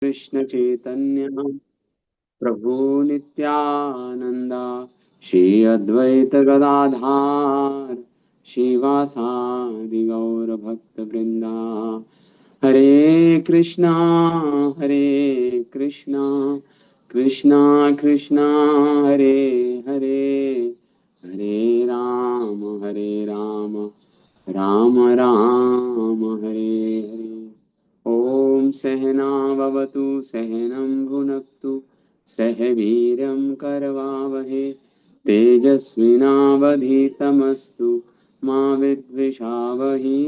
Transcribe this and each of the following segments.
कृष्ण चैतन्य प्रभु नित्यानंद श्री अद्वैत गदाधार शिवासादि गौर भक्त वृंदा। हरे कृष्णा कृष्णा कृष्णा हरे हरे, हरे राम राम राम हरे हरे। ओम सहना भवतु सहनं भुनक्तु सह वीर्यं करवावहे तेजस्विनावधीतमस्तु मा विद्विषावहे।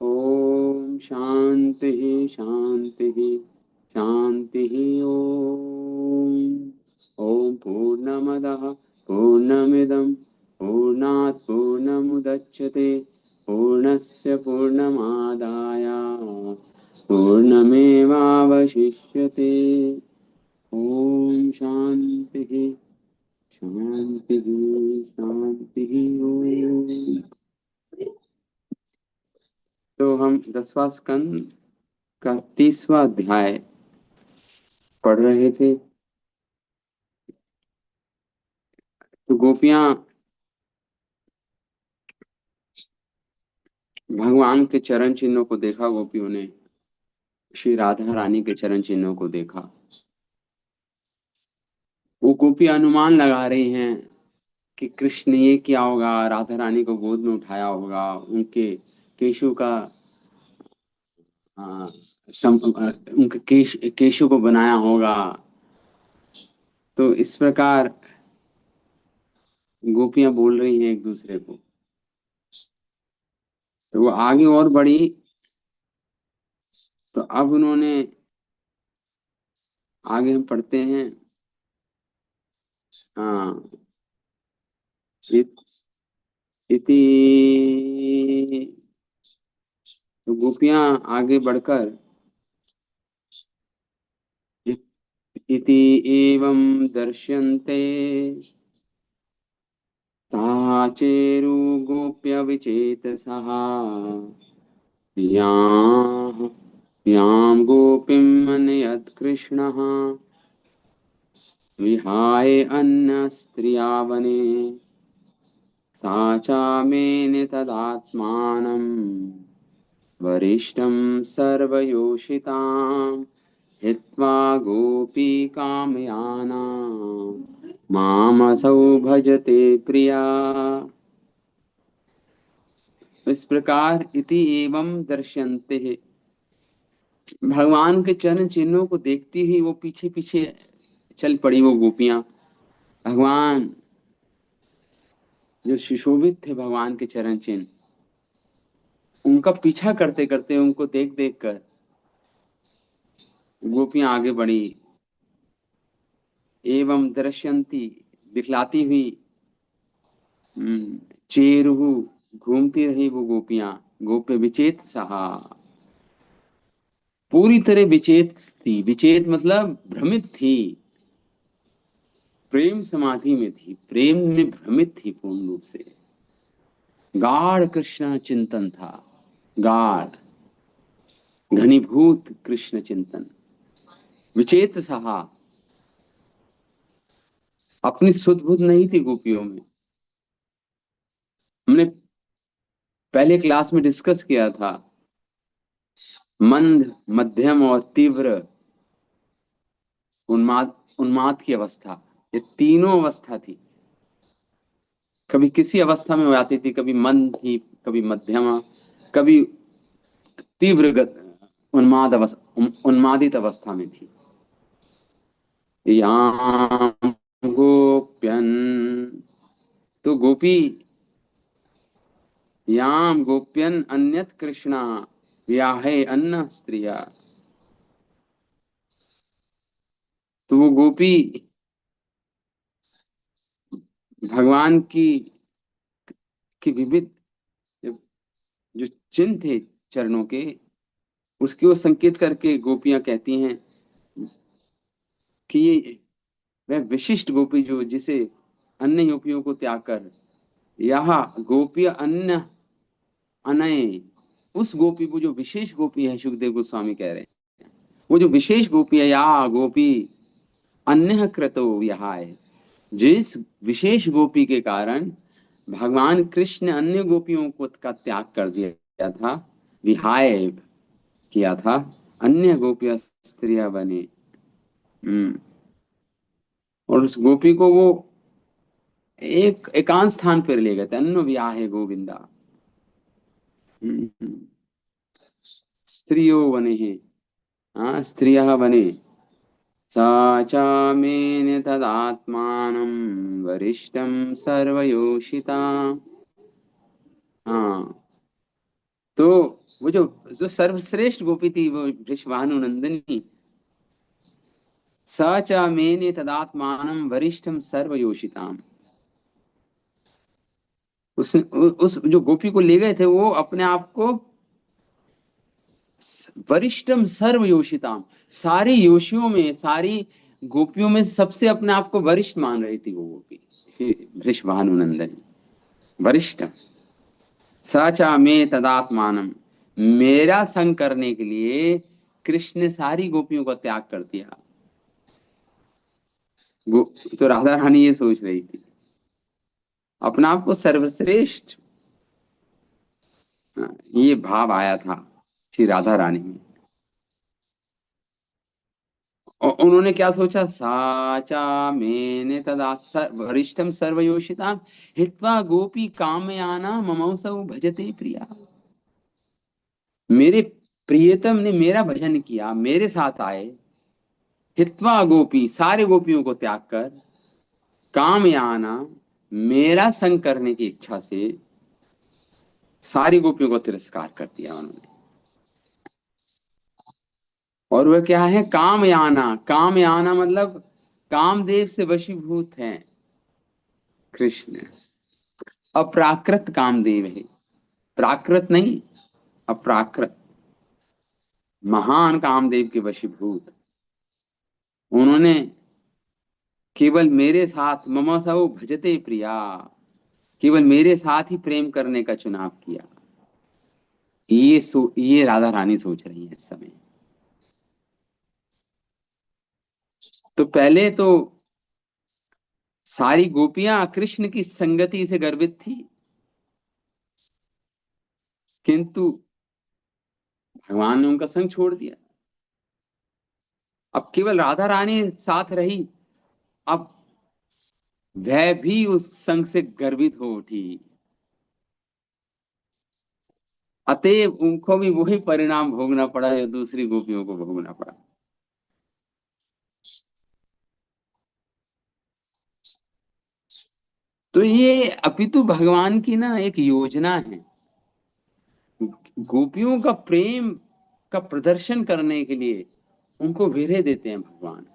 ओम शांति शांति शांति। ओम ओम पूर्णमदः पूर्णमिदं पूर्णात् पूर्णमुदच्यते पूर्णस्य पूर्णमादाय पूर्णमेवावशिष्यते। ओम शांति शांति शांति। ओम। तो हम 10वां स्कंद का 30वां अध्याय पढ़ रहे थे। तो गोपियां भगवान के चरण चिन्हों को देखा, गोपियों ने श्री राधा रानी के चरण चिन्हों को देखा। वो गोपी अनुमान लगा रही हैं कि कृष्ण ने ये किया होगा, राधा रानी को गोद में उठाया होगा, उनके केशु का उनके केशु को बनाया होगा। तो इस प्रकार गोपियां बोल रही हैं एक दूसरे को। तो वो आगे और बढ़ी। तो अब उन्होंने, आगे हम पढ़ते हैं। हाँ। इत, इति। तो गोपियां आगे बढ़कर इति एवं दर्श्यन्ते ताचेरु गोप्य विचेतसः याः यां गोपीम् अनयत् विहाय अन्यस्त्रियावने सा चामेन तदात्मानम् वरिष्ठं सर्वयोषिताम् हित्वा गोपीकामयानाम् मामसौ भजते प्रिया। इस प्रकार इति एवं दर्शन्ते, भगवान के चरण चिन्हों को देखती ही वो पीछे पीछे चल पड़ी। वो गोपियां भगवान जो सुशोभित थे, भगवान के चरण चिन्ह, उनका पीछा करते करते, उनको देख देख कर गोपियां आगे बढ़ी। एवं दर्शन्ती, दिखलाती हुई। चेरुहु, घूमती रही वो गोपियां। गोप्य विचेत सहा, पूरी तरह विचेत थी। विचेत मतलब भ्रमित थी, प्रेम समाधि में थी, प्रेम में भ्रमित थी पूर्ण रूप से। गाढ़ कृष्ण चिंतन था, गाढ़ घनीभूत कृष्ण चिंतन। विचेत सहा, अपनी सुध बुध नहीं थी गोपियों में। हमने पहले क्लास में डिस्कस किया था, मंद, मध्यम और तीव्र उन्माद, उन्माद की अवस्था, ये तीनों अवस्था थी। कभी किसी अवस्था में हो जाती थी, कभी मंद थी, कभी मध्यमा, कभी तीव्र उन्माद अवस्था, उन्मादित अवस्था में थी। याम गोप्यन, तो गोपी, याम गोप्यन अन्यत कृष्णा व्याहे अन्न स्त्रिया। तो वो गोपी भगवान की विविध जो चिन्ह थे चरणों के, उसकी वो संकेत करके गोपियां कहती हैं कि ये वह विशिष्ट गोपी जो, जिसे अन्य गोपियों को त्याग कर यह गोपी अन्य अनय, उस गोपी को जो विशेष गोपी है, सुखदेव गोस्वामी कह रहे हैं, वो जो विशेष गोपी है, या गोपी अन्य कृतो विहाय, जिस विशेष गोपी के कारण भगवान कृष्ण ने अन्य गोपियों को का त्याग कर दिया था, विहाय किया था, अन्य गोपियां स्त्रियां बने। हम्म। और उस गोपी को वो एक एकांत स्थान पर ले गए थे, अन्य ब्याह है गोविंदा। हम्म। स्त्रियो बने हैं। हाँ, स्त्रियः बने। सा च मेन तदात्मानं वरिष्ठं सर्वयोषिता। हाँ, तो वो जो जो सर्वश्रेष्ठ गोपी थी, वो वृषभानुनंदिनी। स च मेने तदात्मानं वरिष्ठम सर्वयोषिताम। उस जो गोपी को ले गए थे, वो अपने आप को वरिष्ठम सर्वयोषिताम, सारी योशियों में, सारी गोपियों में सबसे अपने आप को वरिष्ठ मान रही थी वो गोपी वृषभानुनंदन। वरिष्ठ। सचा में तदात्मानम, मेरा संग करने के लिए कृष्ण ने सारी गोपियों का त्याग कर दिया। गो तो राधा रानी ये सोच रही थी, अपना आप को सर्वश्रेष्ठ। हाँ, ये भाव आया था श्री राधा रानी में। और उन्होंने क्या सोचा, साचा मैंने तदा वरिष्ठम सर्वयोषिता हित्वा गोपी कामयाना ममौसौ भजते प्रिया। मेरे प्रियतम ने मेरा भजन किया, मेरे साथ आए, हित्वा गोपी, सारे गोपियों को त्याग कर, कामयाना, मेरा संग करने की इच्छा से सारी गोपियों को तिरस्कार कर दिया उन्होंने। और वह क्या है, कामयाना। कामयाना मतलब कामदेव से वशीभूत है कृष्ण। अप्राकृत कामदेव है, प्राकृत नहीं, अप्राकृत। महान कामदेव के वशीभूत उन्होंने केवल मेरे साथ, मम सौ भजते प्रिया, केवल मेरे साथ ही प्रेम करने का चुनाव किया। ये राधा रानी सोच रही है इस समय। तो पहले तो सारी गोपियां कृष्ण की संगति से गर्वित थी, किंतु भगवान ने उनका संग छोड़ दिया। अब केवल राधा रानी साथ रही। अब वह भी उस संग से गर्वित हो उठी। अतएव उनको भी वही परिणाम भोगना पड़ा जो दूसरी गोपियों को भोगना पड़ा। तो ये अपितु भगवान की ना एक योजना है, गोपियों का प्रेम का प्रदर्शन करने के लिए उनको विरह देते हैं भगवान।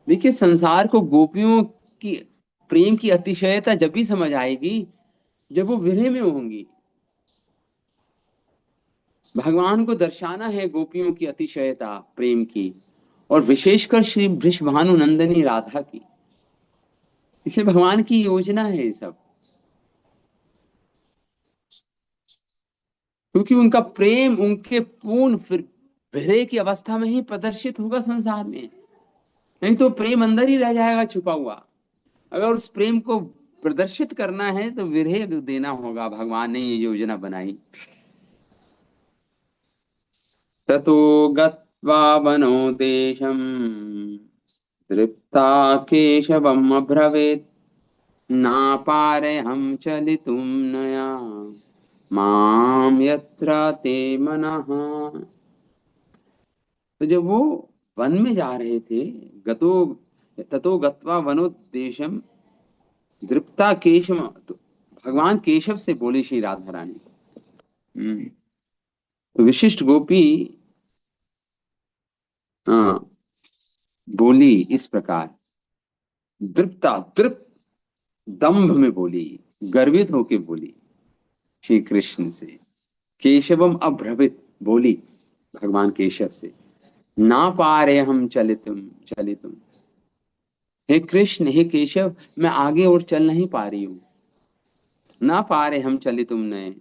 देखिए, संसार को गोपियों की प्रेम की अतिशयता जब भी समझ आएगी जब वो विरह में होंगी। भगवान को दर्शाना है गोपियों की अतिशयता प्रेम की, और विशेषकर श्री वृषभानु नंदनी राधा की। इसलिए भगवान की योजना है ये सब, क्योंकि उनका प्रेम उनके पूर्ण फिर विरह की अवस्था में ही प्रदर्शित होगा संसार में। नहीं तो प्रेम अंदर ही रह जाएगा छुपा हुआ। अगर उस प्रेम को प्रदर्शित करना है तो विरह देना होगा, भगवान ने ये योजना बनाई। ततो गत्वा वनो देशम तृप्ता केशवम् अब्रवीत्, नापारहं चलितुं नया माम यत्र ते मनः। तो जब वो वन में जा रहे थे, गतो ततो गत्वा वनोदेशम दृप्ता केशव, तो भगवान केशव से बोली श्री राधा रानी। हम्म। तो विशिष्ट गोपी, हाँ, बोली इस प्रकार, दृप्ता, दृप्त, दंभ में बोली, गर्वित होके बोली श्री कृष्ण से। केशवम अभ्रवित, बोली भगवान केशव से, ना पा रहे हम चलितुम चलितुम, हे कृष्ण, हे केशव, मैं आगे और चल नहीं पा रही हूं। ना पा रहे हम चलितुम नए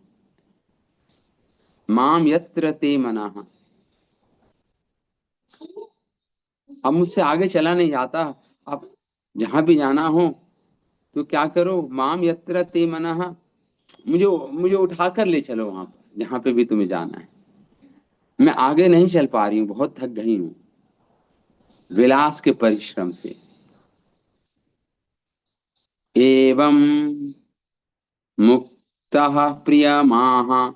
माम यत्र ते मनाह, अब मुझसे आगे चला नहीं जाता। अब जहां भी जाना हो तो क्या करो, माम यत्र ते मनः, मुझे मुझे उठाकर ले चलो वहां पर जहां पे भी तुम्हें जाना है। मैं आगे नहीं चल पा रही हूँ, बहुत थक गई हूँ विलास के परिश्रम से। एवं मुक्तः प्रियमाह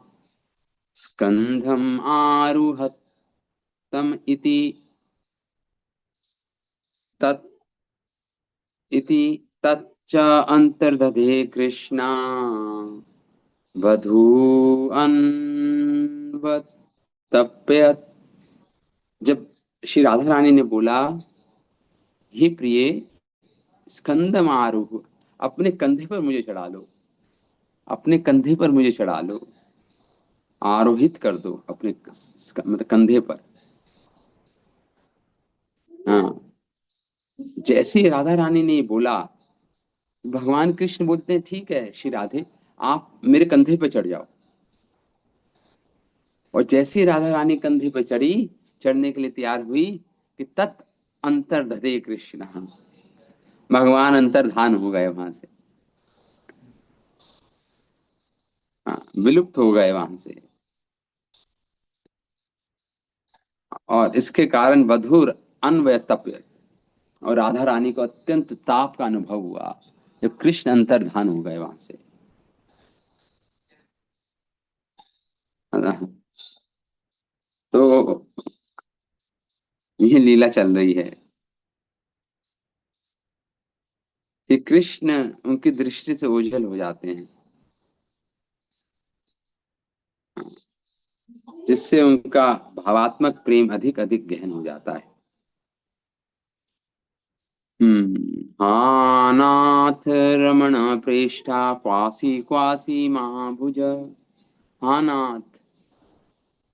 स्कंधम आरुहतम इति तत् इति तच्च अंतर्दधे कृष्णा वधूअन्वतप्यत। जब श्री राधा रानी ने बोला, हे प्रिय, स्कंदम आरूह, अपने कंधे पर मुझे चढ़ा लो, अपने कंधे पर मुझे चढ़ा लो, आरोहित कर दो अपने मतलब कंधे पर। हाँ, जैसे ही राधा रानी ने ये बोला, भगवान कृष्ण बोलते हैं, ठीक है श्री राधे, आप मेरे कंधे पे चढ़ जाओ। और जैसे ही राधा रानी कंधे पे चढ़ी, चढ़ने के लिए तैयार हुई, कि तत् अंतर्दधे कृष्ण, भगवान अंतर्धान हो गए वहां से। हाँ, विलुप्त हो गए वहां से। और इसके कारण वधुर अन्वयतप्य, और राधा रानी को अत्यंत ताप का अनुभव हुआ जब कृष्ण अंतर्धान हो गए वहां से। तो ये लीला चल रही है कि कृष्ण उनकी दृष्टि से ओझल हो जाते हैं, जिससे उनका भावात्मक प्रेम अधिक अधिक गहन हो जाता है। हाँ नाथ रमण प्रेष्ठा क्वासी क्वासी महाभुज। हाँ नाथ,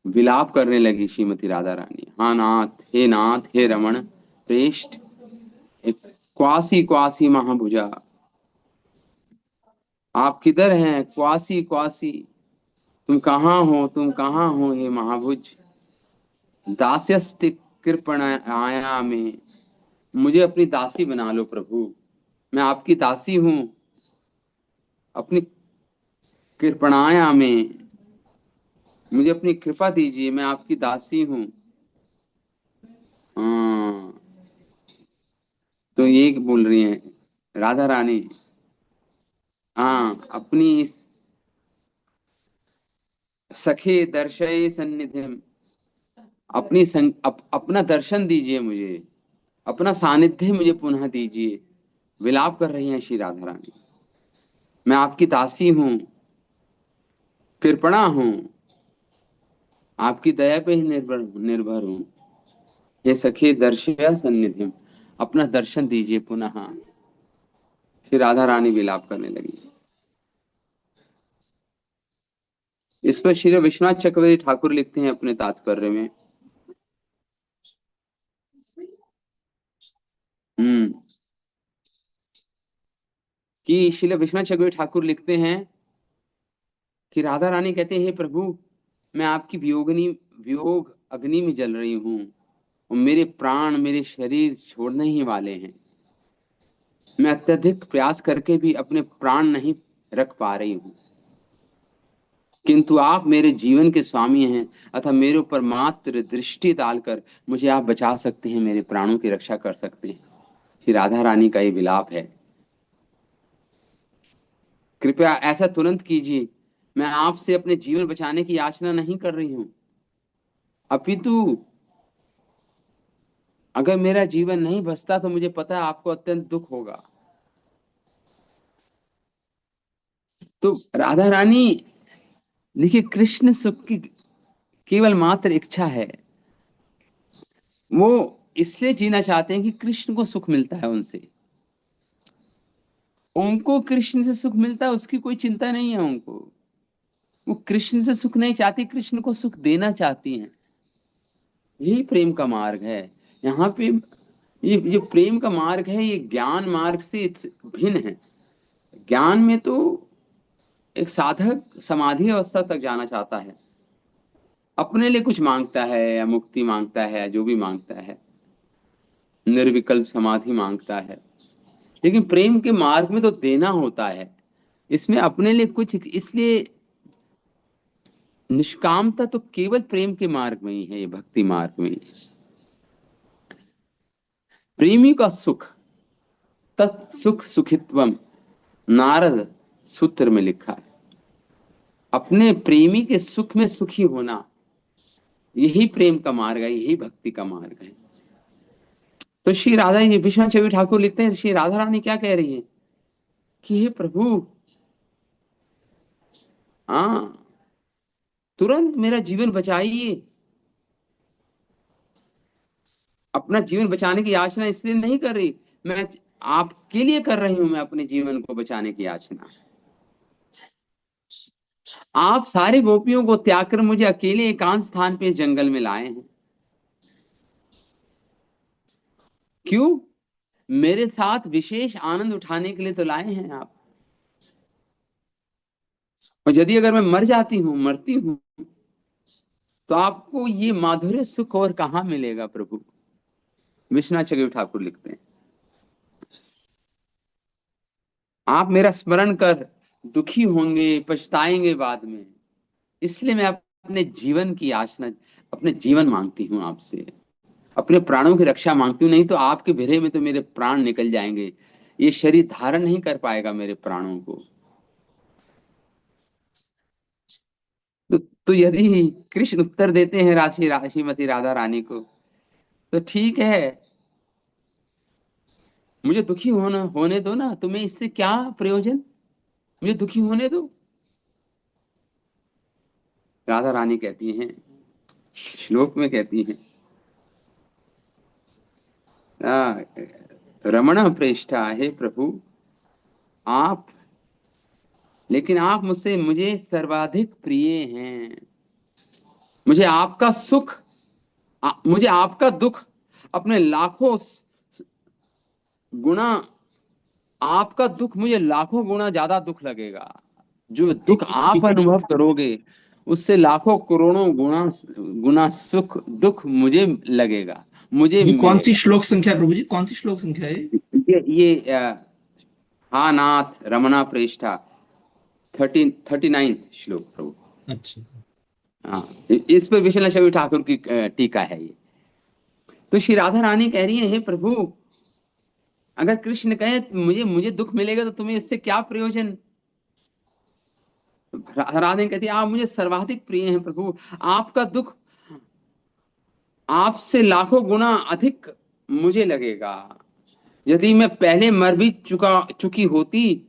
विलाप करने लगी श्रीमती राधा रानी, हाँ नाथ हे रमण प्रेष्ठ, एक क्वासी क्वासी महाभुजा, आप किधर हैं क्वासी क्वासी, तुम कहाँ हो, तुम कहाँ हो हे महाभुज। दास्यस्ति कृपण आया में, मुझे अपनी दासी बना लो प्रभु, मैं आपकी दासी हूँ, अपनी कृपणाया में, मुझे अपनी कृपा दीजिए, मैं आपकी दासी हूँ। हाँ, तो ये बोल रही है राधा रानी। हाँ, अपनी इस सखे दर्शय सन्निधिम, अपना दर्शन दीजिए मुझे, अपना सानिध्य मुझे पुनः दीजिए। विलाप कर रही हैं श्री राधा रानी, मैं आपकी दासी हूँ, कृपणा हूँ, आपकी दया पे ही निर्भर निर्भर हूँ। हे सखे दर्शय सन्निधिम, अपना दर्शन दीजिए पुनः। फिर राधा रानी विलाप करने लगी। इस पर श्री विश्वनाथ चक्रवर्ती ठाकुर लिखते हैं अपने तात्पर्य में। हम्म कि श्री विश्वनाथ चक्रवर्ती ठाकुर लिखते हैं कि राधा रानी कहते हैं, हे प्रभु, मैं आपकी वियोग अग्नि में जल रही हूँ, और मेरे प्राण मेरे शरीर छोड़ने ही वाले हैं। मैं अत्यधिक प्रयास करके भी अपने प्राण नहीं रख पा रही हूँ, किंतु आप मेरे जीवन के स्वामी हैं, अतः मेरे ऊपर मात्र दृष्टि डालकर मुझे आप बचा सकते हैं, मेरे प्राणों की रक्षा कर सकते हैं। श्री राधा रानी का ये विलाप है, कृपया ऐसा तुरंत कीजिए। मैं आपसे अपने जीवन बचाने की याचना नहीं कर रही हूँ, अपितु अगर मेरा जीवन नहीं बचता तो मुझे पता है आपको अत्यंत दुख होगा। तो राधा रानी, देखिए, कृष्ण सुख की केवल मात्र इच्छा है। वो इसलिए जीना चाहते हैं कि कृष्ण को सुख मिलता है उनसे, उनको कृष्ण से सुख मिलता है, उसकी कोई चिंता नहीं है उनको। वो कृष्ण से सुख नहीं चाहती, कृष्ण को सुख देना चाहती हैं। यही प्रेम का मार्ग है। यहाँ पे ये प्रेम का मार्ग है, ये ज्ञान मार्ग से भिन्न है। ज्ञान में तो एक साधक समाधि अवस्था तक जाना चाहता है, अपने लिए कुछ मांगता है या मुक्ति मांगता है या जो भी मांगता है। निर्विकल्प समाधि मांगता है। लेकिन प्रेम के मार्ग में तो देना होता है, इसमें अपने लिए कुछ, इसलिए निष्कामता तो केवल प्रेम के मार्ग में ही है, ये भक्ति मार्ग में ही। प्रेमी का सुख, तत्सुख सुखित्वम, नारद सूत्र में लिखा है। अपने प्रेमी के सुख में सुखी होना, यही प्रेम का मार्ग है, यही भक्ति का मार्ग है। तो श्री राधा, ये विश्वनाथ चवी ठाकुर लिखते हैं, श्री राधा रानी क्या कह रही है कि हे प्रभु, हाँ, तुरंत मेरा जीवन बचाइए। अपना जीवन बचाने की याचना इसलिए नहीं कर रही, मैं आपके लिए कर रही हूं, मैं अपने जीवन को बचाने की याचना। आप सारी गोपियों को त्याग कर मुझे अकेले एकांत स्थान पे इस जंगल में लाए हैं, क्यों? मेरे साथ विशेष आनंद उठाने के लिए तो लाए हैं आप। और यदि अगर मैं मर जाती हूँ, मरती हूँ, तो आपको ये माधुर्य सुख और कहाँ मिलेगा प्रभु? विश्वनाथ चक्रवर्ती ठाकुर लिखते हैं, आप मेरा स्मरण कर दुखी होंगे, पछताएंगे बाद में, इसलिए मैं अपने जीवन की याचना, अपने जीवन मांगती हूँ आपसे, अपने प्राणों की रक्षा मांगती हूँ। नहीं तो आपके भिड़े में तो मेरे प्राण निकल जाएंगे, ये शरीर धारण नहीं कर पाएगा मेरे प्राणों को। तो यदि कृष्ण उत्तर देते हैं श्रीमती राधा रानी को, तो ठीक है, मुझे दुखी होने दो ना, तुम्हें इससे क्या प्रयोजन, मुझे दुखी होने दो। राधा रानी कहती हैं, श्लोक में कहती हैं, "आ, रमण प्रेष्ठा, है प्रभु आप, लेकिन आप मुझे सर्वाधिक प्रिय हैं। मुझे आपका सुख, मुझे आपका दुख अपने लाखों गुना, आपका दुख मुझे लाखों गुना ज्यादा दुख लगेगा। जो दुख आप अनुभव करोगे, उससे लाखों करोड़ों गुना गुना सुख दुख मुझे लगेगा, मुझे ये कौन सी मिलेगा। श्लोक संख्या है प्रभु जी, कौन सी श्लोक संख्या है ये? ये हा नाथ रमणा प्रेष्ठा, 39 श्लोक प्रभु। अच्छा। हाँ, इस पे विश्वनाथ शबरी ठाकुर की टीका है ये। तो श्री राधा रानी कह रही है, हे प्रभु, अगर कृष्ण कहे मुझे मुझे दुख मिलेगा तो तुम्हें इससे क्या प्रयोजन? राधा रानी कहती है, आप मुझे सर्वाधिक प्रिय हैं प्रभु, आपका दुख आपसे लाखों गुना अधिक मुझे लगेगा। यदि मैं पहले मर भी चुकी होती,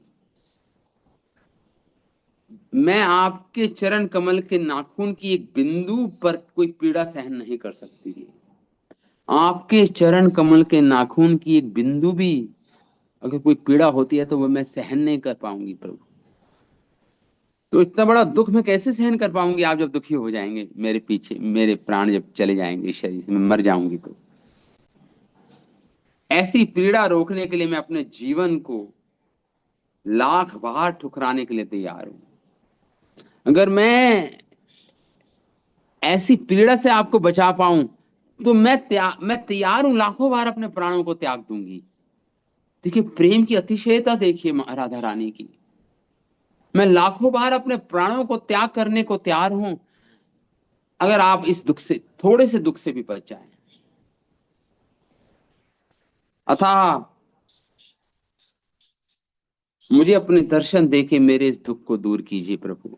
मैं आपके चरण कमल के नाखून की एक बिंदु पर कोई पीड़ा सहन नहीं कर सकती। आपके चरण कमल के नाखून की एक बिंदु भी अगर कोई पीड़ा होती है तो वो मैं सहन नहीं कर पाऊंगी प्रभु। तो इतना बड़ा दुख मैं कैसे सहन कर पाऊंगी, आप जब दुखी हो जाएंगे, मेरे पीछे मेरे प्राण जब चले जाएंगे इस शरीर से, मैं मर जाऊंगी। तो ऐसी पीड़ा रोकने के लिए मैं अपने जीवन को लाख बार ठुकराने के लिए तैयार हूं। अगर मैं ऐसी पीड़ा से आपको बचा पाऊं, तो मैं तैयार हूं लाखों बार अपने प्राणों को त्याग दूंगी। देखिए प्रेम की अतिशयता, देखिए राधा रानी की, मैं लाखों बार अपने प्राणों को त्याग करने को तैयार हूं, अगर आप इस दुख से, थोड़े से दुख से भी बच जाएं। अतः मुझे अपने दर्शन देके मेरे इस दुख को दूर कीजिए प्रभु,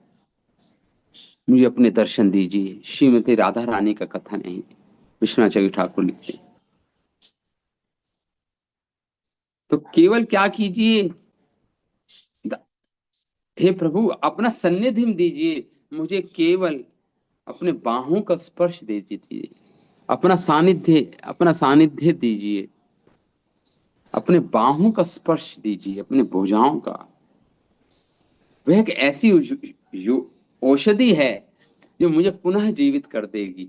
मुझे अपने दर्शन दीजिए। श्रीमती राधा रानी का कथन है, विश्वनाथ चक्रवर्ती ठाकुर लिखते हैं। तो केवल क्या कीजिए, हे प्रभु अपना सान्निध्य दीजिए, मुझे केवल अपने बाहों का स्पर्श दे दीजिए, अपना सानिध्य दीजिए, अपने बाहों का स्पर्श दीजिए, अपने भुजाओं का। वह एक ऐसी औषधि है जो मुझे पुनः जीवित कर देगी,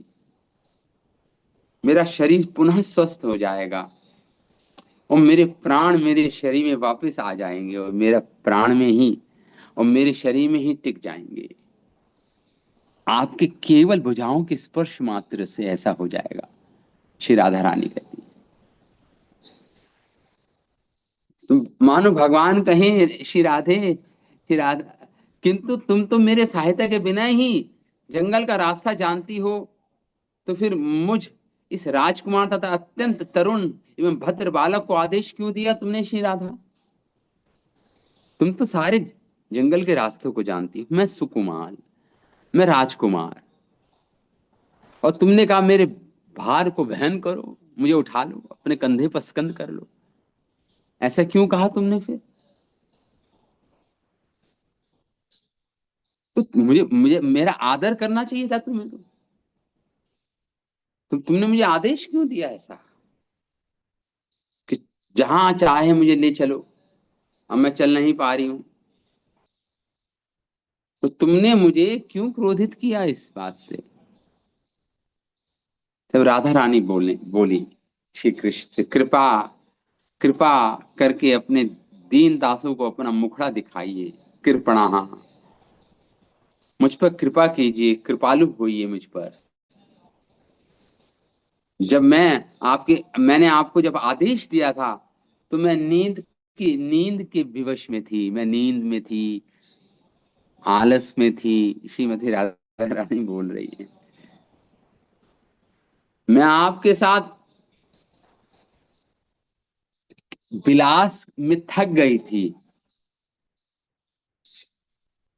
मेरा शरीर पुनः स्वस्थ हो जाएगा, और मेरे प्राण मेरे शरीर में वापस आ जाएंगे, और मेरा प्राण में ही और मेरे शरीर में ही टिक जाएंगे। आपके केवल भुजाओं के स्पर्श मात्र से ऐसा हो जाएगा, श्री राधा रानी कहती है। तुम मानो भगवान कहें श्री राधे, श्री राधा, किंतु तुम तो मेरे सहायता के बिना ही जंगल का रास्ता जानती हो, तो फिर मुझ इस राजकुमार तथा अत्यंत तरुण एवं भद्र बालक को आदेश क्यों दिया तुमने श्री राधा? तुम तो सारे जंगल के रास्तों को जानती हो, मैं सुकुमार, मैं राजकुमार, और तुमने कहा मेरे भार को वहन करो, मुझे उठा लो, अपने कंधे पर स्कंद कर लो। ऐसा क्यों कहा तुमने फिर? तो मुझे मुझे मेरा आदर करना चाहिए था तुम्हें। तो तुमने मुझे आदेश क्यों दिया ऐसा कि जहां चाहे मुझे ले चलो, अब मैं चल नहीं पा रही हूं? तो तुमने मुझे क्यों क्रोधित किया इस बात से? तब राधा रानी बोली श्री कृष्ण से, कृपा कृपा करके अपने दीन दासों को अपना मुखड़ा दिखाइए, कृपणा, मुझ पर कृपा कीजिए, कृपालु होइए मुझ पर। जब मैंने आपको जब आदेश दिया था, तो मैं नींद के विवश में थी, मैं नींद में थी, आलस में थी। श्रीमती राधा रानी बोल रही है, मैं आपके साथ विलास में थक गई थी।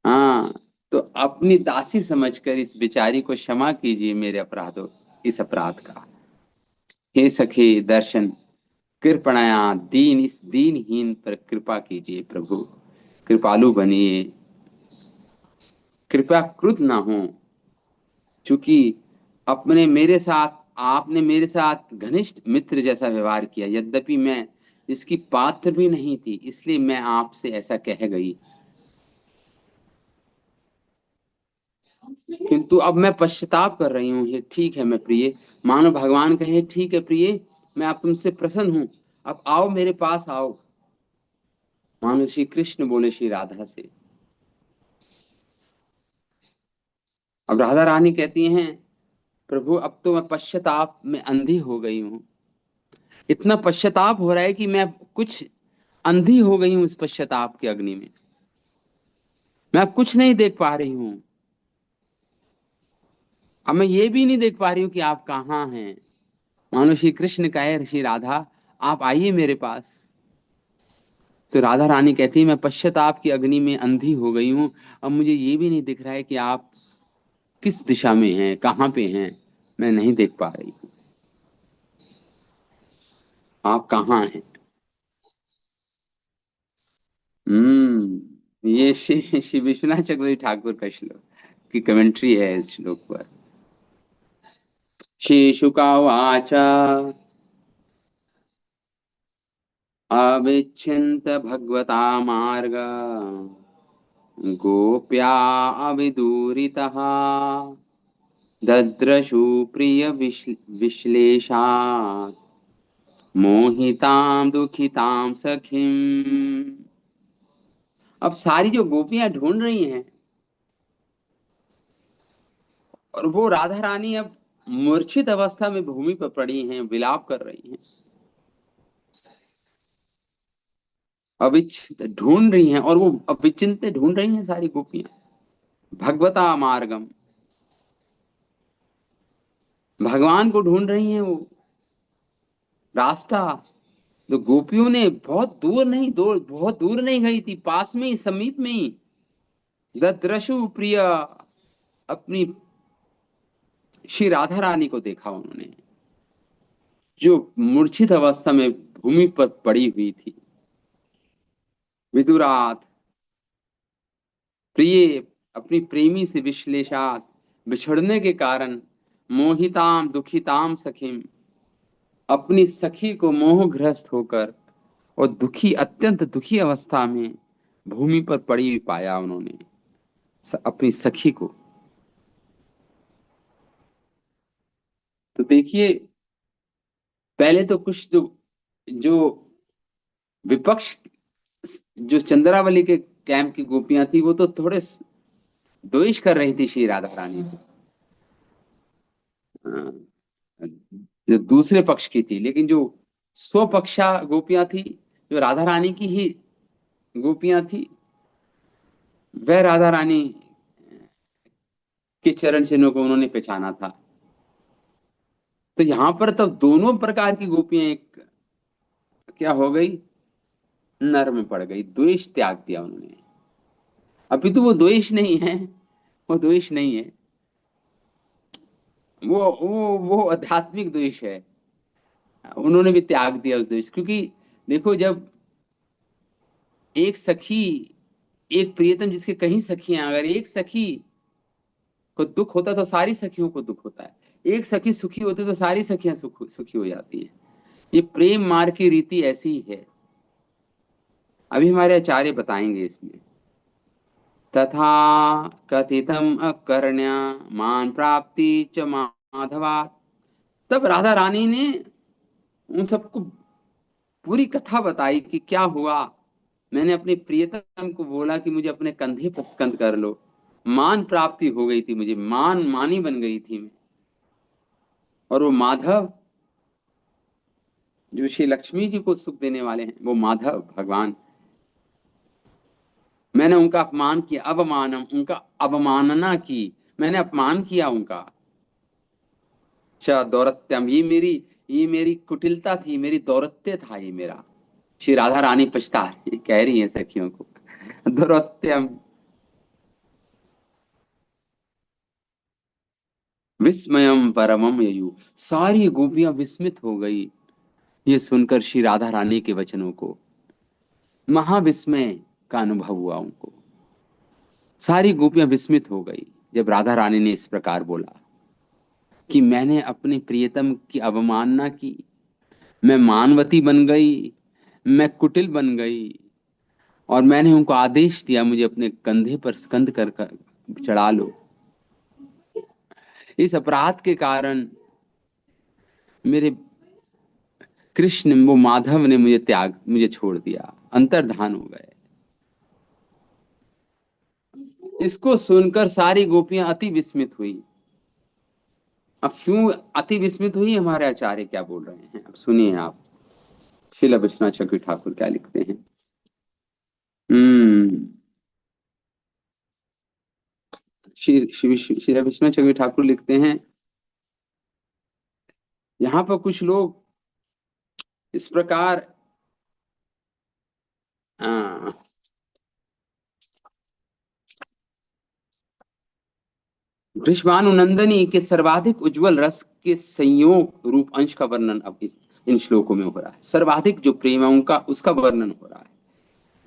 हाँ, तो अपनी दासी समझकर इस बेचारी को क्षमा कीजिए मेरे अपराधों, इस अपराध का। हे सखे दर्शन, कृपणया इस दीनहीन पर कृपा कीजिए प्रभु, कृपालु बनिए, कृपया क्रुद्ध ना हो। चूंकि अपने मेरे साथ आपने मेरे साथ घनिष्ठ मित्र जैसा व्यवहार किया, यद्यपि मैं इसकी पात्र भी नहीं थी, इसलिए मैं आपसे ऐसा कह गई। किंतु अब मैं पश्चाताप कर रही हूँ। ये ठीक है मैं प्रिय, मानो भगवान कहे ठीक है प्रिय, मैं अब तुमसे प्रसन्न हूं, अब आओ मेरे पास आओ। मानो श्री कृष्ण बोले श्री राधा से। अब राधा रानी कहती हैं, प्रभु अब तो मैं पश्चाताप में अंधी हो गई हूँ, इतना पश्चाताप हो रहा है कि मैं कुछ अंधी हो गई हूँ इस पश्चाताप के अग्नि में, मैं अब कुछ नहीं देख पा रही हूँ। अब मैं ये भी नहीं देख पा रही हूँ कि आप कहाँ हैं। मानो श्री कृष्ण कहे श्री राधा, आप आइए मेरे पास। तो राधा रानी कहती है, मैं पश्चाताप की अग्नि में अंधी हो गई हूँ, अब मुझे ये भी नहीं दिख रहा है कि आप किस दिशा में हैं, कहाँ पे हैं, मैं नहीं देख पा रही हूँ, आप कहाँ हैं। ये श्री विश्वनाथ चक्रवर्ती ठाकुर का श्लोक की कमेंट्री है इस श्लोक पर। श्री शुकावाच अविच्छिन्त भगवता मार्ग गोप्या अविदूरितः दद्रशु प्रिय विश्लेषात् मोहितां दुखितां सखीम। अब सारी जो गोपियां ढूंढ रही हैं, और वो राधा रानी अब मूर्छित अवस्था में भूमि पर पड़ी हैं, विलाप कर रही हैं, अविचिंत ढूंढ रही हैं, और वो अविचिंत ढूंढ रही हैं सारी गोपियां, भगवता मार्गम, भगवान को ढूंढ रही हैं वो रास्ता। तो गोपियों ने बहुत दूर नहीं गई थी, पास में ही, समीप में ही, दद्रशु प्रिय, अपनी श्री राधा रानी को देखा उन्होंने, जो मूर्छित अवस्था में भूमि पर पड़ी हुई थी। विदुरात प्रिय, अपनी प्रेमी से विश्लेषात, बिछड़ने के कारण, मोहिताम दुखिताम सखीम, अपनी सखी को मोहग्रस्त होकर और दुखी, अत्यंत दुखी अवस्था में भूमि पर पड़ी हुई पाया उन्होंने अपनी सखी को। तो देखिए, पहले तो कुछ जो विपक्ष, जो चंद्रावली के कैंप की गोपियां थी, वो तो थोड़े द्वेष कर रही थी श्री राधा रानी से, जो दूसरे पक्ष की थी, लेकिन जो स्वपक्षा गोपियां थी, जो राधा रानी की ही गोपियां थी, वह राधा रानी के चरण चिन्हों को उन्होंने पहचाना था। तो यहां पर तब दोनों प्रकार की गोपियां एक क्या हो गई, नर में पड़ गई, द्वेष त्याग दिया उन्होंने। अभी तो वो द्वेष नहीं है, वो द्वेष नहीं है, वो आध्यात्मिक द्वेष है। उन्होंने भी त्याग दिया उस द्वेष, क्योंकि देखो जब एक सखी, एक प्रियतम जिसके कहीं सखियां, अगर एक सखी को दुख होता तो सारी सखियों को दुख होता है, एक सखी सुखी होती तो सारी सखियां सुखी हो जाती है। ये प्रेम मार्ग की रीति ऐसी ही है। अभी हमारे आचार्य बताएंगे इसमें, तथा कथितम अकर्ण्या मान प्राप्ति च माधवा। तब राधा रानी ने उन सबको पूरी कथा बताई कि क्या हुआ। मैंने अपने प्रियतम को बोला कि मुझे अपने कंधे पर स्कंद कर लो, मान प्राप्ति हो गई थी, मुझे मानी बन गई थी मैं। और वो माधव जो श्री लक्ष्मी जी को सुख देने वाले हैं, वो माधव भगवान, मैंने उनका अपमान किया, अवमानम, उनका अवमानना की, मैंने अपमान किया उनका। अच्छा दौरत्यम, ये मेरी कुटिलता थी, मेरी दौरत्य था ये मेरा। श्री राधा रानी पछता रही, कह रही है सखियों को, दौरत्यम विस्मयम परमम ययु। सारी गोपियां विस्मित हो गई ये सुनकर श्री राधा रानी के वचनों को, महाविस्मय का अनुभव हुआ उनको। सारी गोपियां विस्मित हो गई जब राधा रानी ने इस प्रकार बोला कि मैंने अपने प्रियतम की अवमानना की, मैं मानवती बन गई, मैं कुटिल बन गई, और मैंने उनको आदेश दिया मुझे अपने कंधे पर स्कंद कर चढ़ा लो। इस अपराध के कारण मेरे कृष्ण, वो माधव ने मुझे छोड़ दिया, अंतर्धान हो गए। इसको सुनकर सारी गोपियां अति विस्मित हुई। अब क्यों अति विस्मित हुई, हमारे आचार्य क्या बोल रहे हैं, अब सुनिए आप। शिला विश्वनाथ चक्रवर्ती ठाकुर क्या लिखते हैं। हम्म शिला विश्वनाथ चक्रवर्ती ठाकुर लिखते हैं, यहाँ पर कुछ लोग इस प्रकार आ, भीष्मानुनंदनी के सर्वाधिक उज्जवल रस के संयोग रूप अंश का वर्णन अब इन श्लोकों में हो रहा है। सर्वाधिक जो प्रेम है उनका, उसका वर्णन हो रहा है।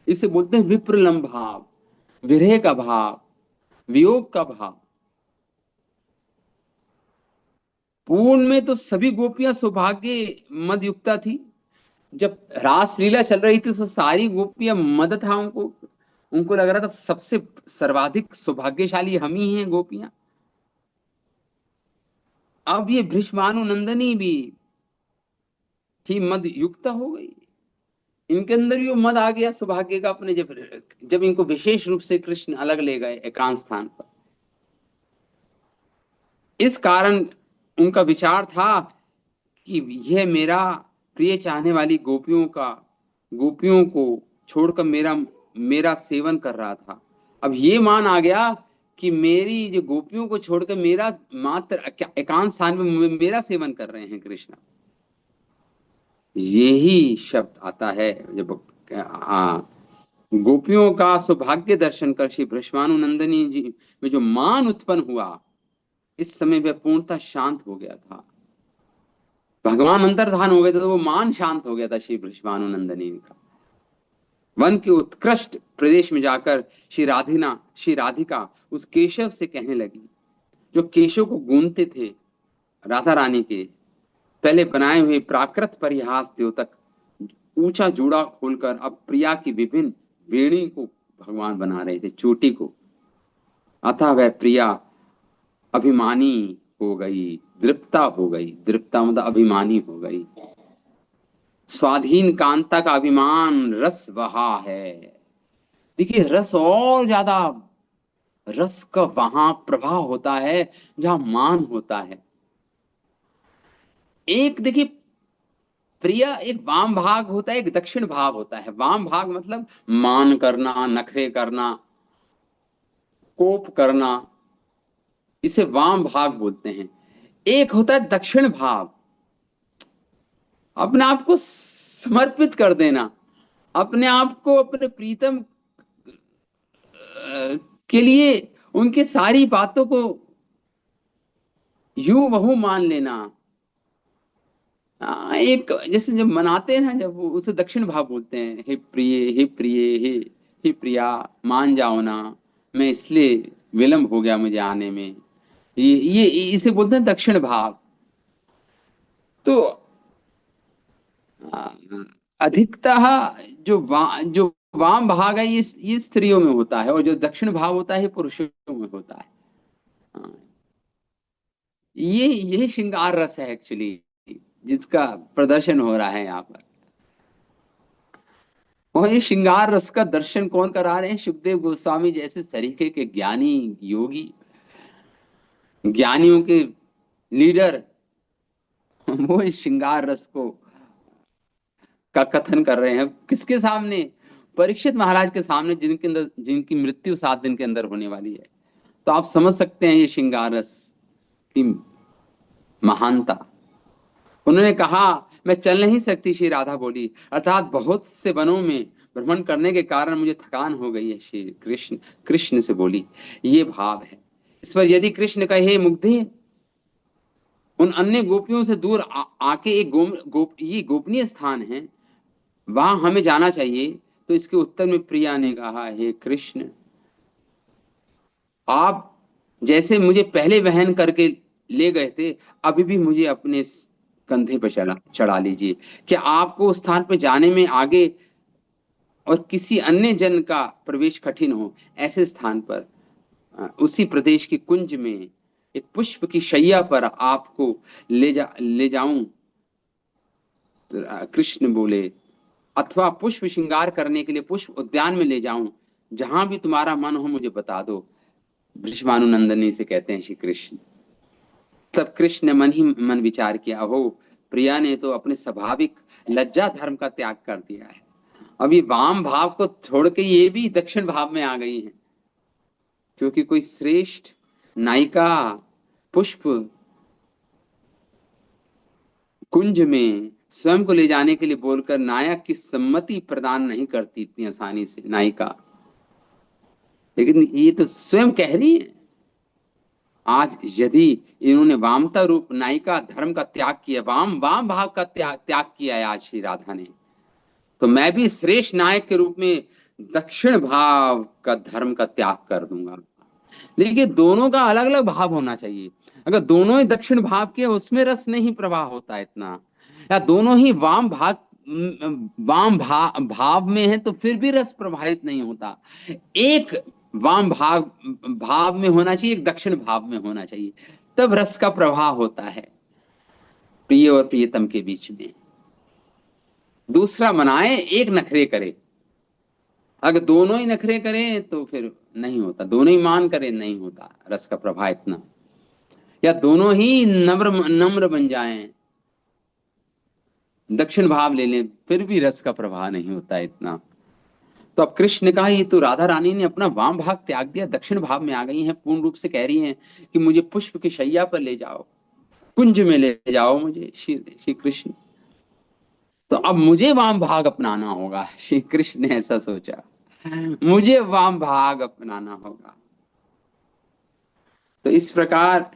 इसे बोलते हैं विप्रलंब भाव, विरह का भाव, वियोग का भाव। पूर्ण में तो सभी गोपियां सौभाग्य मद युक्ता थी। जब रास लीला चल रही थी तो सारी गोपियां मद था उनको, उनको लग रहा था सबसे सर्वाधिक सौभाग्यशाली हम ही हैं गोपियां। अब ये भीष्मानुनंदनी भी थी मद युक्त हो गई, इनके अंदर भी वो मद आ गया सौभाग्य का अपने, जब जब इनको विशेष रूप से कृष्ण अलग ले गए एकांत स्थान पर। इस कारण उनका विचार था कि यह मेरा प्रिय चाहने वाली गोपियों को छोड़कर मेरा मेरा सेवन कर रहा था। अब ये मान आ गया कि मेरी जो गोपियों को छोड़कर मेरा मात्र एकांत स्थान में मेरा सेवन कर रहे हैं कृष्ण। यही शब्द आता है जब गोपियों का सौभाग्य दर्शन कर श्री भ्रष्मानुनंदनी जी में जो मान उत्पन्न हुआ, इस समय वह पूर्णतः शांत हो गया था। भगवान अंतर्धान हो गए थे तो वो मान शांत हो गया था श्री भ्रष्मानुनंदनी का। वन के उत्कृष्ट प्रदेश में जाकर श्री राधिका उस केशव से कहने लगी, जो केशव को गूंथते थे राधा रानी के पहले बनाए हुए प्राकृत परिहास द्योतक, ऊंचा जूड़ा खोलकर अब प्रिया की विभिन्न वेणी को भगवान बना रहे थे, चोटी को। अतः वह प्रिया अभिमानी हो गई, दृप्ता हो गई, दृप्ता मतलब अभिमानी हो गई। स्वाधीन कांता का अभिमान रस बहा है। देखिए रस और ज्यादा, रस का वहां प्रवाह होता है जहां मान होता है। एक देखिए प्रिय एक वाम भाग होता है, एक दक्षिण भाग होता है। वाम भाग मतलब मान करना, नखरे करना, कोप करना, इसे वाम भाग बोलते हैं। एक होता है दक्षिण भाग, अपने आप को समर्पित कर देना, अपने आप को अपने प्रीतम के लिए उनकी सारी बातों को यूं बहू मान लेना। एक जैसे जब मनाते हैं ना, जब वो उसे दक्षिण भाव बोलते हैं, हे प्रिय, हे प्रिय, हे प्रिया, मान जाओ ना, मैं इसलिए विलंब हो गया मुझे आने में। ये इसे बोलते हैं दक्षिण भाव। तो आ, अधिकतः जो वाम भाग है, ये स्त्रियों में होता है, और जो दक्षिण भाव होता है ये पुरुषों में होता है। हाँ, ये श्रृंगार रस है एक्चुअली, जिसका प्रदर्शन हो रहा है यहाँ पर। और ये श्रृंगार रस का दर्शन कौन करा रहे हैं? सुखदेव गोस्वामी जैसे सरीखे के ज्ञानी योगी, ज्ञानियों के लीडर, वो इस श्रृंगार रस को का कथन कर रहे हैं। किसके सामने? परीक्षित महाराज के सामने, जिनके अंदर, जिनकी मृत्यु 7 दिन के अंदर होने वाली है। तो आप समझ सकते हैं ये श्रृंगार रस की महानता। उन्होंने कहा, मैं चल नहीं सकती, श्री राधा बोली, अर्थात बहुत से वनों में भ्रमण करने के कारण मुझे थकान हो गई है। श्री कृष्ण कृष्ण से बोली, ये भाव है। इस पर यदि कृष्ण कहे, हे मुग्धे, उन अन्य गोपियों से दूर आके एक ये गोपनीय स्थान है, वहां हमें जाना चाहिए। तो इसके उत्तर में प्रिया ने कहा, हे कृष्ण, आप जैसे मुझे पहले वहन करके ले गए थे, अभी भी मुझे अपने कंधे पर चढ़ा चढ़ा लीजिए। क्या आपको उस स्थान पर जाने में आगे और किसी अन्य जन का प्रवेश कठिन हो, ऐसे स्थान पर, उसी प्रदेश के कुंज में एक पुष्प की शैया पर आपको ले जाऊं? तो कृष्ण बोले, अथवा पुष्प श्रृंगार करने के लिए पुष्प उद्यान में ले जाऊं, जहां भी तुम्हारा मन हो मुझे बता दो। भीष्मानुनंदनी से कहते हैं श्री कृष्ण। तब कृष्ण ने मन ही मन विचार किया, हो, प्रिया ने तो अपने स्वाभाविक लज्जा धर्म का त्याग कर दिया है। अब ये वाम भाव को छोड़ के ये भी दक्षिण भाव में आ गई है, क्योंकि कोई श्रेष्ठ नायिका पुष्प कुंज में स्वयं को ले जाने के लिए बोलकर नायक की सम्मति प्रदान नहीं करती इतनी आसानी से नायिका। लेकिन ये तो स्वयं कह रही है। आज यदि इन्होंने वामता रूप नायिका धर्म का त्याग किया, वाम वाम भाव का त्याग किया है आज श्री राधा ने, तो मैं भी श्रेष्ठ नायक के रूप में दक्षिण भाव का धर्म का त्याग कर दूंगा। लेकिन दोनों का अलग अलग भाव होना चाहिए। अगर दोनों ही दक्षिण भाव के, उसमें रस नहीं प्रवाह होता इतना, या दोनों ही भाव में है, तो फिर भी रस प्रभावित नहीं होता। एक वाम भाव में होना चाहिए, एक दक्षिण भाव में होना चाहिए, तब रस का प्रवाह होता है प्रिय और प्रियतम के बीच में। दूसरा मनाए, एक नखरे करे। अगर दोनों ही नखरे करें तो फिर नहीं होता, दोनों ही मान करें नहीं होता रस का प्रभाव इतना। या दोनों ही नम्र नम्र बन जाएं, दक्षिण भाव ले लें, फिर भी रस का प्रवाह नहीं होता इतना। तो अब कृष्ण ने कहा, ये तो राधा रानी ने अपना वाम भाग त्याग दिया, दक्षिण भाव में आ गई हैं, पूर्ण रूप से कह रही हैं कि मुझे पुष्प की शैया पर ले जाओ, कुंज में ले जाओ मुझे श्री श्री कृष्ण। तो अब मुझे वाम भाग अपनाना होगा, श्री कृष्ण ने ऐसा सोचा, मुझे वाम भाग अपनाना होगा। तो इस प्रकार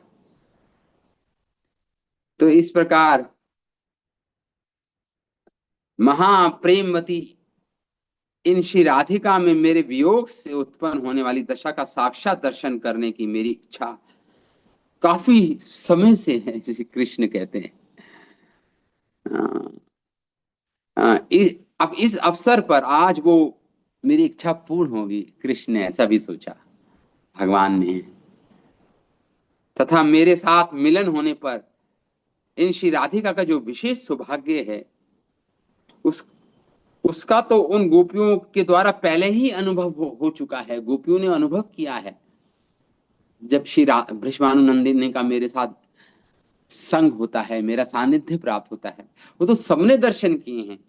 तो इस प्रकार महाप्रेमवती इन श्री राधिका में मेरे वियोग से उत्पन्न होने वाली दशा का साक्षात दर्शन करने की मेरी इच्छा काफी समय से है, श्री कृष्ण कहते हैं। अब इस अवसर पर आज वो मेरी इच्छा पूर्ण होगी, कृष्ण ने ऐसा भी सोचा, भगवान ने। तथा मेरे साथ मिलन होने पर इन श्री राधिका का जो विशेष सौभाग्य है, उस उसका तो उन गोपियों के द्वारा पहले ही अनुभव हो चुका है। गोपियों ने अनुभव किया है, जब भीष्मानुनंदिनी का मेरे साथ संग होता है, मेरा सानिध्य प्राप्त होता है। वो तो सबने दर्शन किए हैं,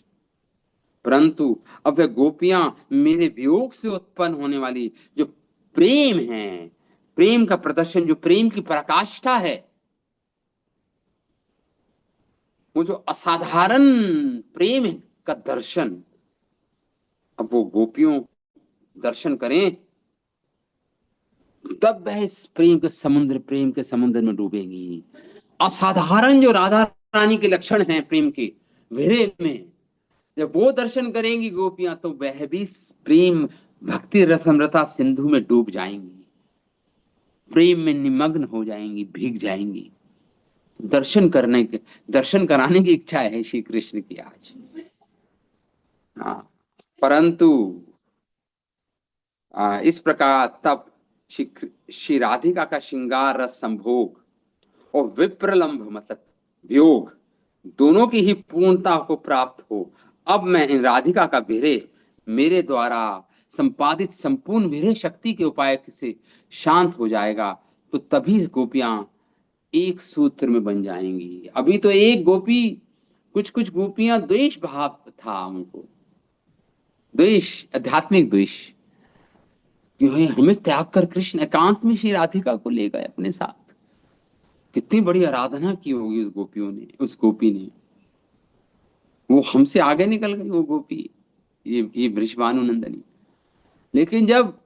परंतु अब वह गोपियां मेरे वियोग से उत्पन्न होने वाली जो प्रेम है, प्रेम का प्रदर्शन, जो प्रेम की पराकाष्ठा है, वो जो असाधारण प्रेम का दर्शन, अब वो गोपियों दर्शन करें, तब वह इस प्रेम के समुद्र में डूबेंगी। असाधारण जो राधा रानी के लक्षण हैं प्रेम के, विरह में, जब वो दर्शन करेंगी गोपियां, तो वह भी प्रेम भक्ति रसमृता सिंधु में डूब जाएंगी, प्रेम में निमग्न हो जाएंगी, भीग जाएंगी। दर्शन कराने की इच्छा है श्री कृष्ण की आज। हाँ, परंतु इस प्रकार तब श्री श्री राधिका का श्रृंगार रस संभोग और विप्रलंभ मतलब वियोग, दोनों की ही पूर्णता को प्राप्त हो। अब मैं इन राधिका का विरह मेरे द्वारा संपादित संपूर्ण विरह शक्ति के उपाय से शांत हो जाएगा, तो तभी गोपियां एक सूत्र में बन जाएंगी। अभी तो एक गोपी, कुछ कुछ गोपियां द्वेष भाव था उनको, द्वेष, आध्यात्मिक द्वेष, कि हमें त्याग कर कृष्ण एकांत में श्री राधिका को ले गए अपने साथ। कितनी बड़ी आराधना की होगी उस गोपियों ने, उस गोपी ने, वो हमसे आगे निकल गई वो गोपी, ये वृषभानु नंदनी। लेकिन जब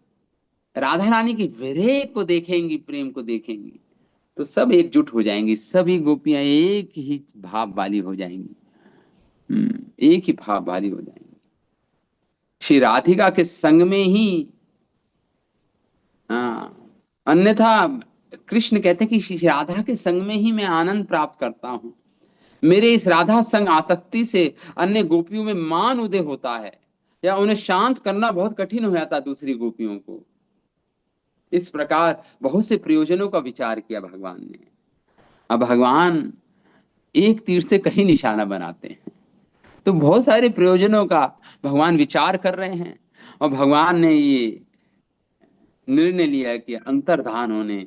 राधा रानी की विरह को देखेंगी, प्रेम को देखेंगी, तो सब एकजुट हो जाएंगी, सभी गोपियां एक ही भाव वाली हो जाएंगी। एक ही भाव वाली हो जाएंगी श्री राधिका के संग में ही। हाँ, अन्यथा कृष्ण कहते हैं कि श्री राधा के संग में ही मैं आनंद प्राप्त करता हूं। मेरे इस राधा संग आसक्ति से अन्य गोपियों में मान उदय होता है, या उन्हें शांत करना बहुत कठिन हो जाता दूसरी गोपियों को। इस प्रकार बहुत से प्रयोजनों का विचार किया भगवान ने। अब भगवान एक तीर से कहीं निशाना बनाते हैं, तो बहुत सारे प्रयोजनों का भगवान विचार कर रहे हैं, और भगवान ने ये निर्णय लिया कि अंतर्धान होने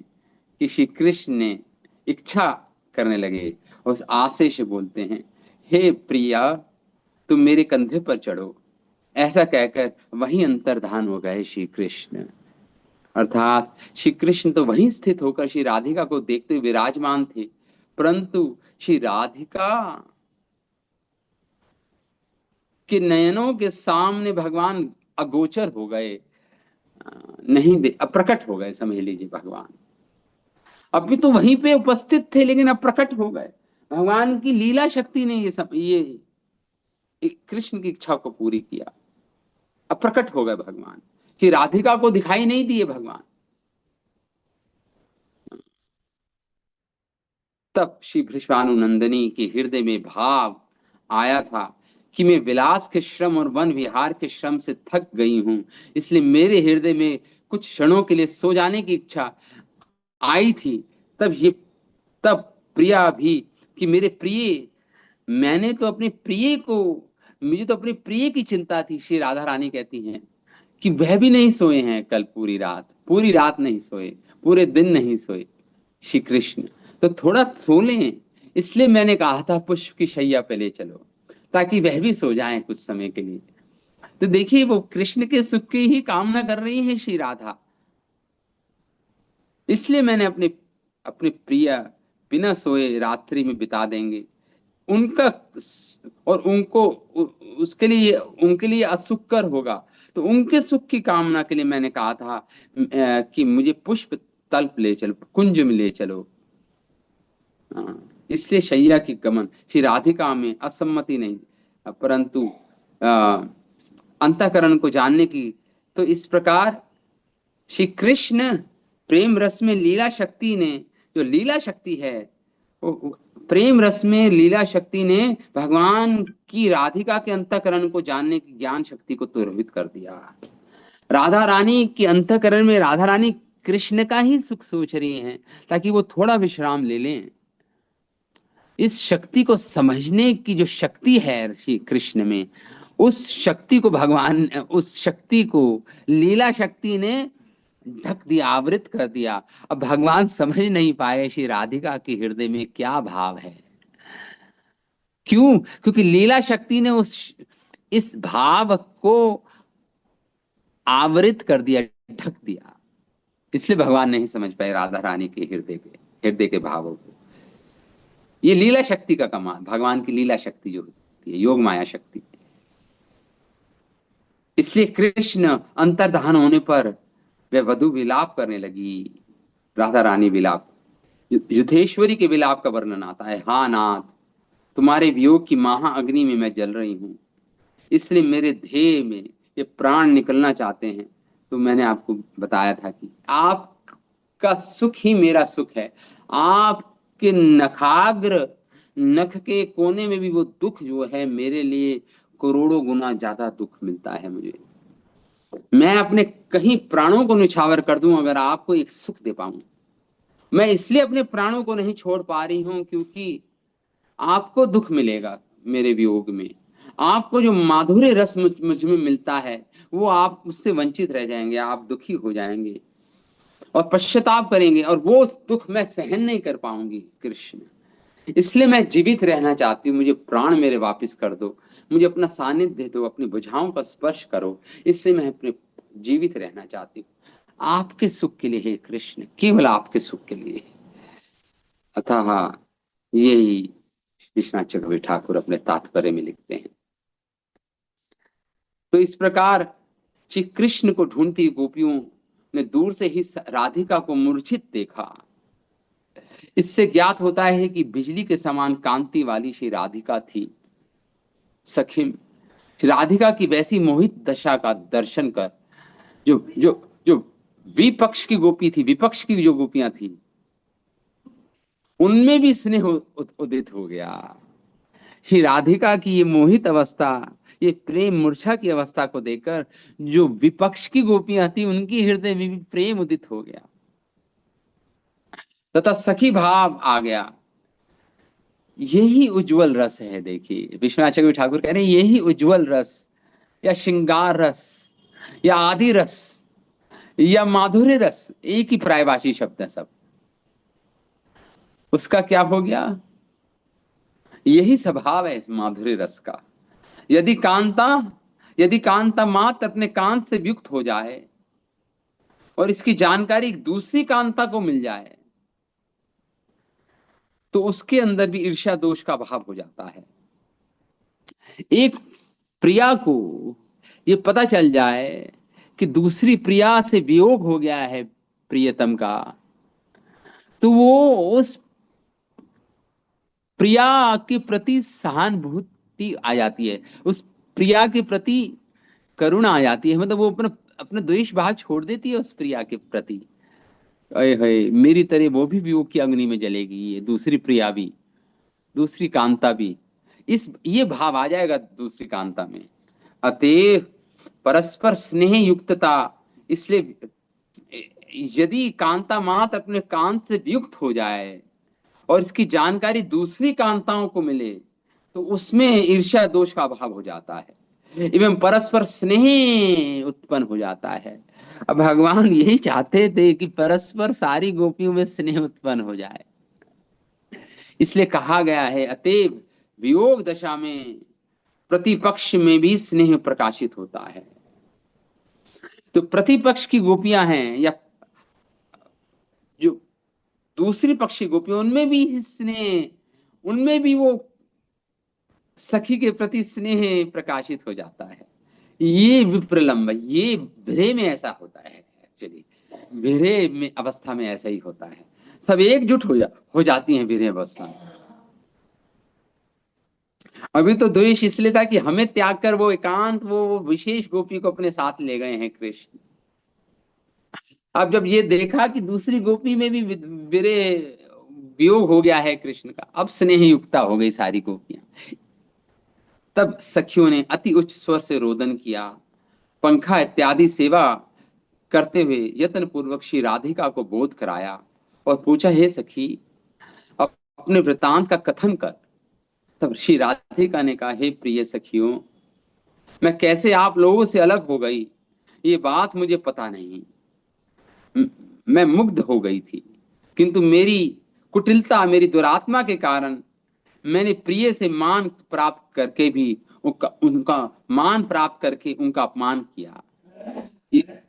कि श्री कृष्ण ने इच्छा करने लगे, उस आशय से बोलते हैं, हे प्रिया, तुम मेरे कंधे पर चढ़ो। ऐसा कहकर वहीं अंतर्धान हो गए श्री कृष्ण। अर्थात श्री कृष्ण तो वहीं स्थित होकर श्री राधिका को देखते हुए विराजमान थे, परंतु श्री राधिका के नयनों के सामने भगवान अगोचर हो गए, नहीं दे, अप्रकट हो गए, समझ लीजिए। भगवान अभी तो वहीं पे उपस्थित थे, लेकिन अब प्रकट हो गए। भगवान की लीला शक्ति ने ये कृष्ण की इच्छा को पूरी किया। अब प्रकट हो गए भगवान, कि राधिका को दिखाई नहीं दिए भगवान। तब श्री भृषभानुनंदिनी के हृदय में भाव आया था कि मैं विलास के श्रम और वन विहार के श्रम से थक गई हूं, इसलिए मेरे हृदय में कुछ क्षणों के लिए सो जाने की इच्छा आई थी। तब प्रिया भी, कि मेरे प्रिय, मैंने तो अपने प्रिय को, मुझे तो अपने प्रिय की चिंता थी। श्री राधा रानी कहती हैं कि वह भी नहीं सोए हैं कल, पूरी रात नहीं सोए, पूरे दिन नहीं सोए श्री कृष्ण, तो थोड़ा सो लें, इसलिए मैंने कहा था पुष्प की शैया पे ले चलो, ताकि वह भी सो जाएं कुछ समय के लिए। तो देखिए, वो कृष्ण के सुख की ही कामना कर रही है श्री राधा, इसलिए मैंने अपने अपने प्रिय बिना सोए रात्रि में बिता देंगे उनका, और उसके लिए, उनके लिए असुखकर होगा, तो उनके सुख की कामना के लिए मैंने कहा था कि मुझे पुष्प तल्प ले चलो, कुंज में ले चलो। इसलिए शैया की गमन श्री राधिका में असम्मति नहीं, परंतु अंतःकरण को जानने की। तो इस प्रकार श्री कृष्ण प्रेम रस में लीला शक्ति ने, जो लीला शक्ति है, प्रेम रस में लीला शक्ति ने भगवान की राधिका के अंतःकरण को जानने की ज्ञान शक्ति को तिरोहित कर दिया। राधा रानी के अंतःकरण में राधा रानी कृष्ण का ही सुख सोच रही हैं, ताकि वो थोड़ा विश्राम ले लें। इस शक्ति को समझने की जो शक्ति है श्री कृष्ण में, उस शक्ति को लीला शक्ति ने ढक दिया, आवृत कर दिया। अब भगवान समझ नहीं पाए श्री राधिका के हृदय में क्या भाव है। क्यों? क्योंकि लीला शक्ति ने उस इस भाव को आवृत कर दिया, ढक दिया। इसलिए भगवान नहीं समझ पाए राधा रानी के हृदय के भावों को। ये लीला शक्ति का कमाल, भगवान की लीला शक्ति जो होती है, योग माया शक्ति। इसलिए कृष्ण अंतर्धान होने पर वे वधु विलाप करने लगी, राधा रानी विलाप। युद्धेश्वरी के विलाप का वर्णन आता है। हा नाथ, तुम्हारे वियोग की महा अग्नि में मैं जल रही हूं, इसलिए मेरे ध्येय में ये प्राण निकलना चाहते हैं। तो मैंने आपको बताया था कि आपका सुख ही मेरा सुख है। आपके नखाग्र नख के कोने में भी वो दुख जो है, मेरे लिए करोड़ों गुना ज्यादा दुख मिलता है मुझे। मैं अपने कहीं प्राणों को निछावर कर दूं अगर आपको एक सुख दे पाऊं। मैं इसलिए अपने प्राणों को नहीं छोड़ पा रही हूं क्योंकि आपको दुख मिलेगा मेरे वियोग में। आपको जो माधुर्य रस मुझ में मिलता है, वो आप उससे वंचित रह जाएंगे, आप दुखी हो जाएंगे और पश्चाताप करेंगे, और वो दुख मैं सहन नहीं कर पाऊंगी कृष्ण। इसलिए मैं जीवित रहना चाहती हूँ, मुझे प्राण मेरे वापस कर दो, मुझे अपना सानिध्य दो, अपनी भुजाओं का स्पर्श करो। इसलिए मैं अपने जीवित रहना चाहती हूँ। आपके सुख के लिए हे कृष्ण, केवल आपके सुख के लिए। अतः यही विश्वनाथ चक्रवर्ती ठाकुर अपने तात्पर्य में लिखते हैं। तो इस प्रकार श्री कृष्ण को ढूंढती गोपियों ने दूर से ही राधिका को मूर्छित देखा। इससे ज्ञात होता है कि बिजली के समान कांति वाली श्री राधिका थी। सखिम, श्री राधिका की वैसी मोहित दशा का दर्शन कर जो जो जो विपक्ष की गोपी थी, विपक्ष की जो गोपियां थी, उनमें भी स्नेह उदित हो गया। श्री राधिका की ये मोहित अवस्था, ये प्रेम मूर्छा की अवस्था को देखकर जो विपक्ष की गोपियां थी, उनकी हृदय में भी प्रेम उदित हो गया तथा सखी भाव आ गया। यही उज्जवल रस है। देखिए विश्वनाथ चक्रवर्ती ठाकुर कह रहे हैं, यही उज्जवल रस या श्रृंगार रस या आदि रस या माधुर्य रस, एक ही प्रायवाची शब्द है सब। उसका क्या हो गया? यही स्वभाव है इस माधुर्य रस का। यदि कांता यदि कांता मात्र अपने कांत से युक्त हो जाए और इसकी जानकारी दूसरी कांता को मिल जाए, तो उसके अंदर भी ईर्ष्या दोष का भाव हो जाता है। एक प्रिया को ये पता चल जाए कि दूसरी प्रिया से वियोग हो गया है प्रियतम का, तो वो उस प्रिया के प्रति सहानुभूति आ जाती है, उस प्रिया के प्रति करुणा आ जाती है। मतलब वो अपना अपना द्वेष भाव छोड़ देती है उस प्रिया के प्रति। अरे है, मेरी तरह वो भी वियोग की अग्नि में जलेगी, ये दूसरी प्रिया भी, दूसरी कांता भी, इस ये भाव आ जाएगा दूसरी कांता में। अतएव परस्पर स्नेह युक्तता। इसलिए यदि कांता मात्र अपने कांत से युक्त हो जाए और इसकी जानकारी दूसरी कांताओं को मिले, तो उसमें ईर्ष्या दोष का अभाव हो जाता है एवं परस्पर स्नेह उत्पन्न हो जाता है। अब भगवान यही चाहते थे कि परस्पर सारी गोपियों में स्नेह उत्पन्न हो जाए। इसलिए कहा गया है, अतएव वियोग दशा में प्रतिपक्ष में भी स्नेह प्रकाशित होता है। तो प्रतिपक्ष की गोपियां हैं या जो दूसरी पक्ष की गोपियां, उनमें भी स्नेह, उनमें भी वो सखी के प्रति स्नेह प्रकाशित हो जाता है। ये विप्रलंब, ये भ्रे में ऐसा होता है। एक्चुअली भ्रे में अवस्था में ऐसा ही होता है, सब एकजुट हो जाती हैं भ्रे अवस्था में। अभी तो द्वेष इसलिए था कि हमें त्याग कर वो एकांत, वो विशेष गोपी को अपने साथ ले गए हैं कृष्ण। अब जब ये देखा कि दूसरी गोपी में भी विरे वियोग हो गया है कृष्ण का, अब स्नेह युक्ता हो गई सारी गोपियां। तब सखियों ने अति उच्च स्वर से रोदन किया, पंखा इत्यादि सेवा करते हुए यत्न पूर्वक श्री राधिका को बोध कराया और पूछा, हे सखी, अपने वृतांत का कथन कर। तब श्री राधिका ने कहा, हे प्रिय सखियों, मैं कैसे आप लोगों से अलग हो गई ये बात मुझे पता नहीं, म- मैं मुग्ध हो गई थी, किंतु मेरी कुटिलता, मेरी दुरात्मा के कारण मैंने प्रिय से मान प्राप्त करके भी उनका उनका मान प्राप्त करके उनका अपमान किया।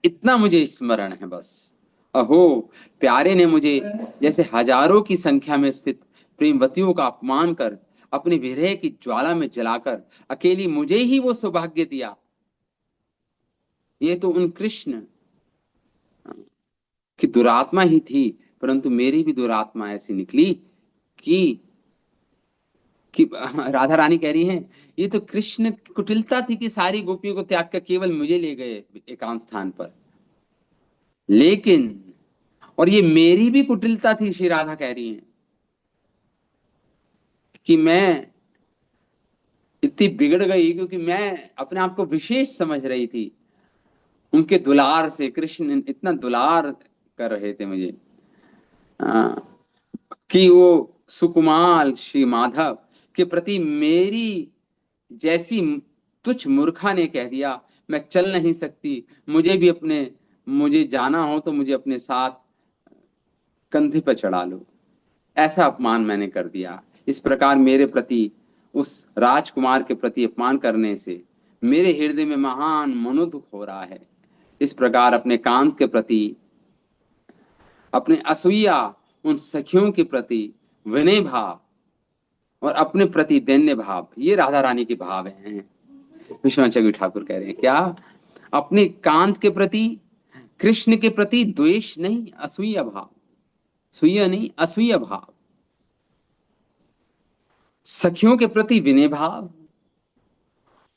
इतना मुझे स्मरण है बस। अहो, प्यारे ने मुझे जैसे हजारों की संख्या में स्थित प्रेमवतियों का अपमान कर, अपनी विरह की ज्वाला में जलाकर अकेली मुझे ही वो सौभाग्य दिया। ये तो उन कृष्ण की दुरात्मा ही थी, परंतु मेरी भी दुरात्मा ऐसी निकली कि राधा रानी कह रही हैं, ये तो कृष्ण की कुटिलता थी कि सारी गोपियों को त्याग कर केवल मुझे ले गए एकांत स्थान पर। लेकिन और ये मेरी भी कुटिलता थी, श्री राधा कह रही हैं, कि मैं इतनी बिगड़ गई क्योंकि मैं अपने आप को विशेष समझ रही थी। उनके दुलार से कृष्ण इतना दुलार कर रहे थे मुझे, हाँ, कि वो सुकुमाल श्री माधव के प्रति मेरी जैसी तुच्छ मूर्खा ने कह दिया, मैं चल नहीं सकती, मुझे भी अपने, मुझे जाना हो तो मुझे अपने साथ कंधे पर चढ़ा लो। ऐसा अपमान मैंने कर दिया। इस प्रकार मेरे प्रति, उस राजकुमार के प्रति अपमान करने से मेरे हृदय में महान मनोदुख हो रहा है। इस प्रकार अपने कांत के प्रति, अपने असूया उन सखियों के प्रति विनय भाव और अपने प्रति दैन्य भाव, ये राधा रानी के भाव हैं। विश्वनाथ ठाकुर कह रहे हैं क्या, अपने कांत के प्रति, कृष्ण के प्रति द्वेष नहीं, असूया भाव, सुईया नहीं, असूया भाव, सखियों के प्रति विनय भाव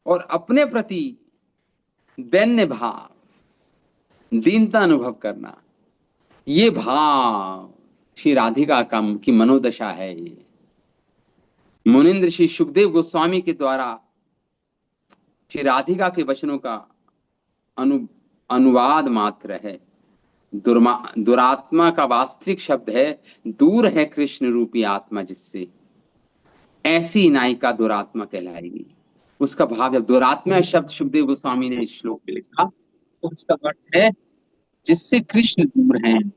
और अपने प्रति दैन्य भाव, दीनता अनुभव करना, ये भाव श्री राधिका का की मनोदशा है। ये मुनिंद्र श्री सुखदेव गोस्वामी के द्वारा श्री राधिका के वचनों का अनु अनुवाद मात्र है। दुरात्मा का वास्तविक शब्द है, दूर है कृष्ण रूपी आत्मा जिससे, ऐसी नायिका दुरात्मा कहलाएगी। उसका भाव, जब दुरात्मा शब्द सुखदेव गोस्वामी ने इस श्लोक में लिखा तो उसका अर्थ है जिससे कृष्ण दूर हैं।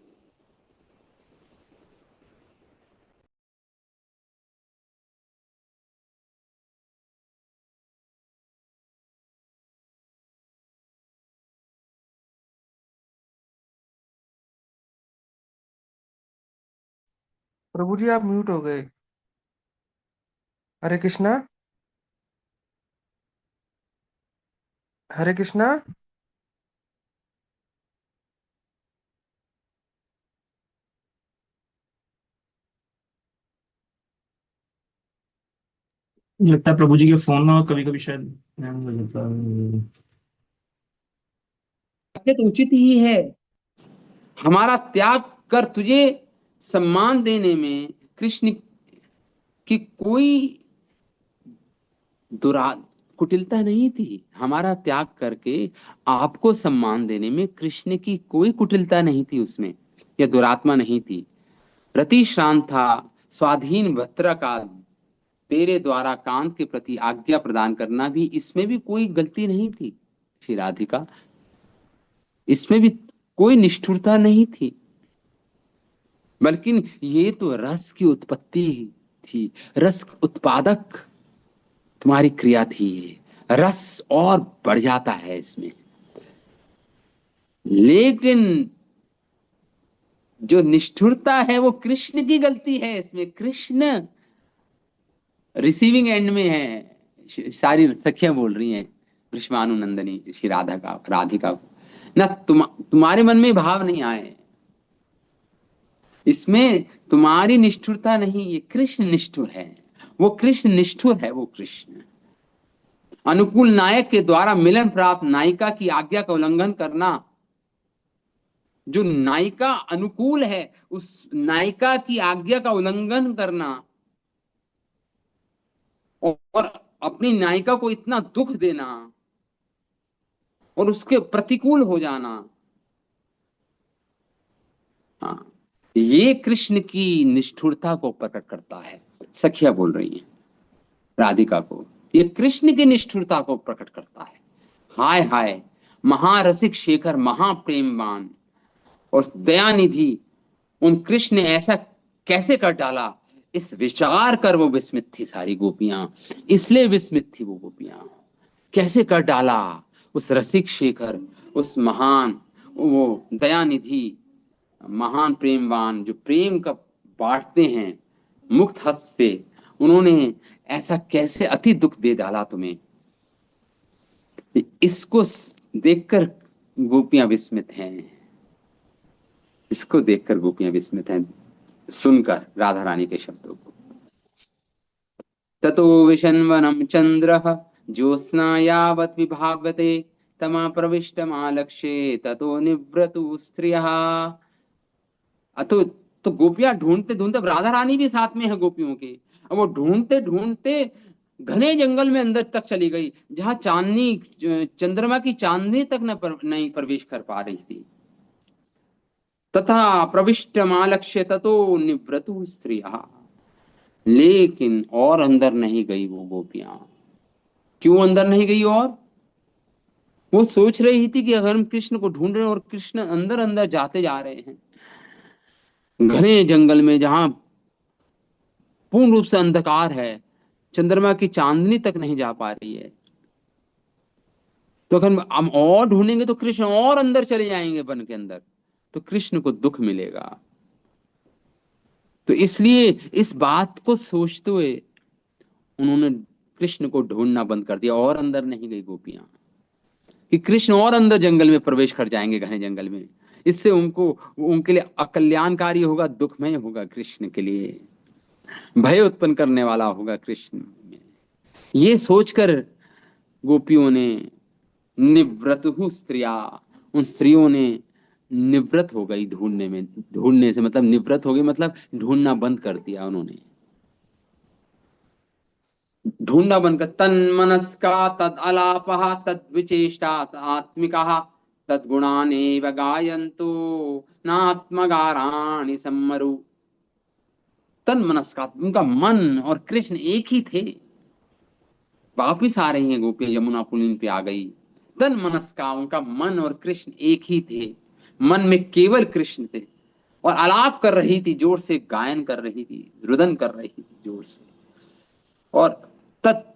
प्रभु जी आप म्यूट हो गए। हरे कृष्णा। हरे कृष्णा। मुझे लगता है प्रभु जी के फोन में कभी कभी शायद हैंग हो जाता है। तो उचित ही है, हमारा त्याग कर तुझे सम्मान देने में कृष्ण की कोई दुरा कुटिलता नहीं थी। हमारा त्याग करके आपको सम्मान देने में कृष्ण की कोई कुटिलता नहीं थी उसमें, या दुरात्मा नहीं थी। रति श्रांत था, स्वाधीन भद्र का तेरे द्वारा कांत के प्रति आज्ञा प्रदान करना भी, इसमें भी कोई गलती नहीं थी श्री राधिका, इसमें भी कोई निष्ठुरता नहीं थी। बल्कि ये तो रस की उत्पत्ति थी, रस उत्पादक तुम्हारी क्रिया थी ये, रस और बढ़ जाता है इसमें। लेकिन जो निष्ठुरता है वो कृष्ण की गलती है, इसमें कृष्ण रिसीविंग एंड में है। सारी सखियां बोल रही हैं भीष्मानुनंदनी श्री राधिका को, ना तुम्हारे मन में भाव नहीं आए, इसमें तुम्हारी निष्ठुरता नहीं, ये कृष्ण निष्ठुर है। वो कृष्ण निष्ठुर है, वो कृष्ण अनुकूल नायक के द्वारा मिलन प्राप्त नायिका की आज्ञा का उल्लंघन करना, जो नायिका अनुकूल है उस नायिका की आज्ञा का उल्लंघन करना और अपनी नायिका को इतना दुख देना और उसके प्रतिकूल हो जाना, हाँ, ये कृष्ण की निष्ठुरता को प्रकट करता है। सखिया बोल रही हैं राधिका को, ये कृष्ण की निष्ठुरता को प्रकट करता है। हाय हाय, महारसिक शेखर महाप्रेमवान, और दयानिधि उन कृष्ण ने ऐसा कैसे कर डाला, इस विचार कर वो विस्मित थी सारी गोपियां। इसलिए विस्मित थी वो गोपियां, कैसे कर डाला उस रसिक शेखर, उस महान, वो दयानिधि, महान प्रेमवान जो प्रेम का बांटते हैं मुक्त हस्त से, उन्होंने ऐसा कैसे अति दुख दे डाला तुम्हें। इसको देखकर गोपियां विस्मित हैं, इसको देखकर गोपियां विस्मित हैं, सुनकर राधा रानी के शब्दों को। ततो विशन्वनं चन्द्रः ज्योत्स्ना यावत् विभावते तमा प्रविष्टमालक्ष्ये ततो निव्रतु स्त्रियः। तो गोपियां ढूंढते ढूंढते, अब राधा रानी भी साथ में है गोपियों के, अब वो ढूंढते ढूंढते घने जंगल में अंदर तक चली गई, जहां चांदनी, चंद्रमा की चांदनी तक नहीं प्रवेश कर पा रही थी। तथा प्रविष्टमालक्ष्य ततो निव्रतु स्त्रियः, लेकिन और अंदर नहीं गई वो गोपियां। क्यों अंदर नहीं गई? और वो सोच रही थी कि अगर हम कृष्ण को ढूंढ रहे हैं और कृष्ण अंदर अंदर जाते जा रहे हैं घने जंगल में, जहां पूर्ण रूप से अंधकार है, चंद्रमा की चांदनी तक नहीं जा पा रही है, तो अगर हम और ढूंढेंगे तो कृष्ण और अंदर चले जाएंगे वन के अंदर, तो कृष्ण को दुख मिलेगा। तो इसलिए इस बात को सोचते हुए उन्होंने कृष्ण को ढूंढना बंद कर दिया, और अंदर नहीं गई गोपियां कि कृष्ण और अंदर जंगल में प्रवेश कर जाएंगे, घने जंगल में, इससे उनको, उनके लिए अकल्याणकारी होगा, दुखमय होगा, कृष्ण के लिए भय उत्पन्न करने वाला होगा कृष्ण में। ये सोचकर गोपियों ने निव्रतु स्त्रिया, उन स्त्रियों ने निवृत्त हो गई ढूंढने में, ढूंढने से मतलब निवृत्त हो गई मतलब ढूंढना बंद कर दिया उन्होंने, ढूंढना बंद कर। तन्मनस्का तद अलापः तद विचेष्टा आत्मिका तद्गुणानेव गायन्तु नात्मगाराणि सम्मरु। तन्मनस्का, उनका मन और कृष्ण एक ही थे। वापिस आ रही हैं गोपियां, यमुना पुलिन पे आ गई। तन्मनस्का, उनका मन और कृष्ण एक ही थे, मन में केवल कृष्ण थे, और आलाप कर रही थी, जोर से गायन कर रही थी, रुदन कर रही थी जोर से, और तत्